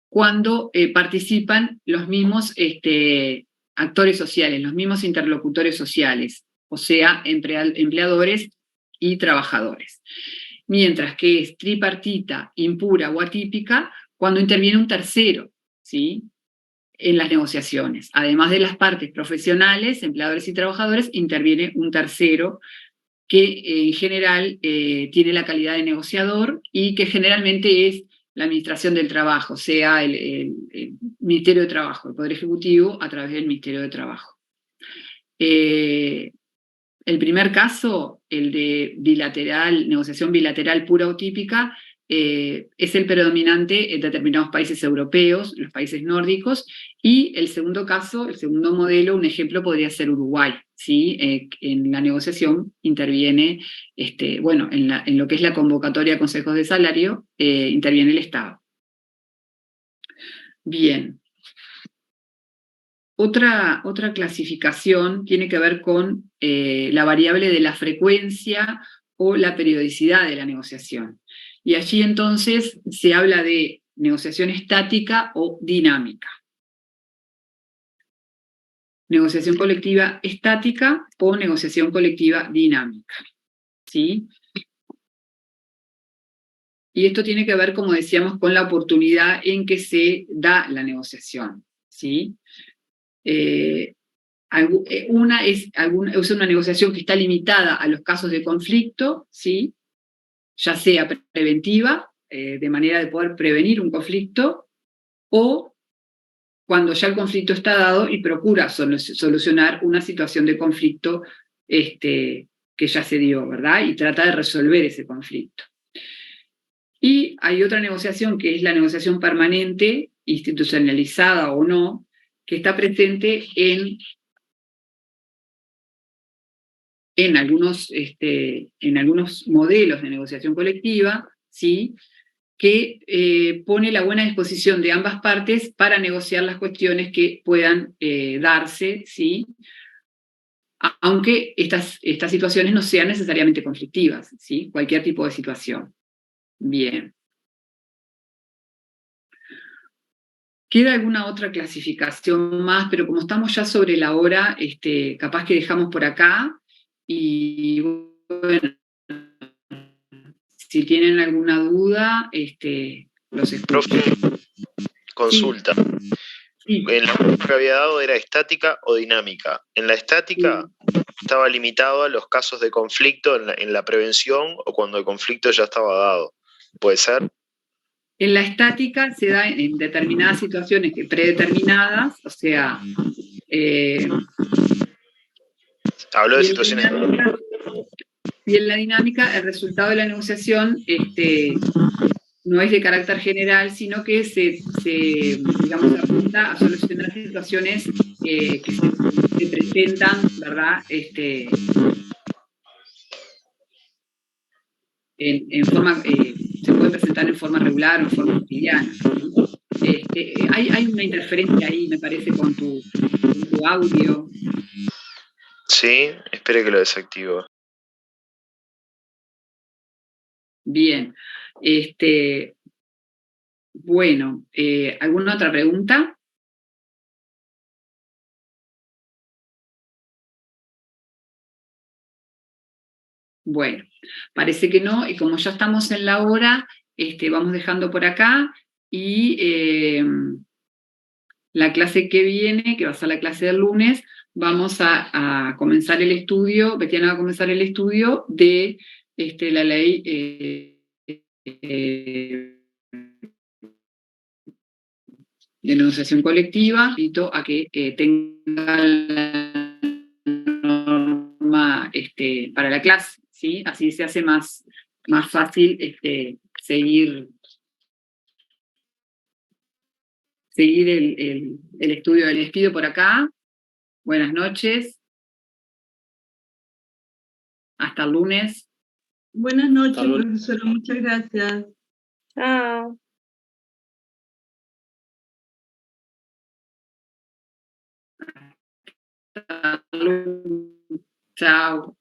Cuando participan los mismos actores sociales, los mismos interlocutores sociales, o sea, empleadores y trabajadores. Mientras que es tripartita, impura o atípica, cuando interviene un tercero, ¿sí? En las negociaciones. Además de las partes profesionales, empleadores y trabajadores, interviene un tercero que en general tiene la calidad de negociador y que generalmente es la Administración del Trabajo, sea el Ministerio de Trabajo, el Poder Ejecutivo a través del Ministerio de Trabajo. El primer caso, el de negociación bilateral pura o típica, es el predominante en determinados países europeos, los países nórdicos, y el segundo caso, el segundo modelo, un ejemplo podría ser Uruguay, ¿sí? En la negociación interviene, en lo que es la convocatoria a consejos de salario, interviene el Estado. Bien. Otra clasificación tiene que ver con la variable de la frecuencia o la periodicidad de la negociación. Y allí entonces se habla de negociación estática o dinámica. Negociación colectiva estática o negociación colectiva dinámica, ¿sí? Y esto tiene que ver, como decíamos, con la oportunidad en que se da la negociación, ¿sí? Una es una negociación que está limitada a los casos de conflicto, ¿sí? Ya sea preventiva, de manera de poder prevenir un conflicto, o cuando ya el conflicto está dado y procura solucionar una situación de conflicto que ya se dio, ¿verdad? Y trata de resolver ese conflicto. Y hay otra negociación que es la negociación permanente, institucionalizada o no, que está presente en algunos modelos de negociación colectiva, ¿sí? Que pone la buena disposición de ambas partes para negociar las cuestiones que puedan darse, ¿sí? Aunque estas situaciones no sean necesariamente conflictivas, ¿sí? Cualquier tipo de situación. Bien. ¿Queda alguna otra clasificación más? Pero como estamos ya sobre la hora, capaz que dejamos por acá. Y bueno, si tienen alguna duda, los escucho. Profe, consulta. Sí. En la que había dado era estática o dinámica. En la estática estaba limitado a los casos de conflicto en la prevención o cuando el conflicto ya estaba dado. ¿Puede ser? En la estática se da en determinadas situaciones predeterminadas, o sea... Hablo de situaciones... Y en la dinámica, el resultado de la negociación no es de carácter general, sino que se apunta a solucionar situaciones que se presentan, ¿verdad? Se pueden presentar en forma regular o en forma cotidiana. Hay una interferencia ahí, me parece, con tu audio. Sí, espere que lo desactivo. Bien. Bueno, ¿alguna otra pregunta? Bueno, parece que no, y como ya estamos en la hora, vamos dejando por acá, y la clase que viene, que va a ser la clase del lunes, vamos a comenzar el estudio, Betiana va a comenzar el estudio de la ley de negociación colectiva. Invito a que tenga la norma para la clase, ¿sí? Así se hace más fácil seguir el estudio. Les pido por acá. Buenas noches. Hasta el lunes. Buenas noches, profesora. Muchas gracias. Chao. Chao.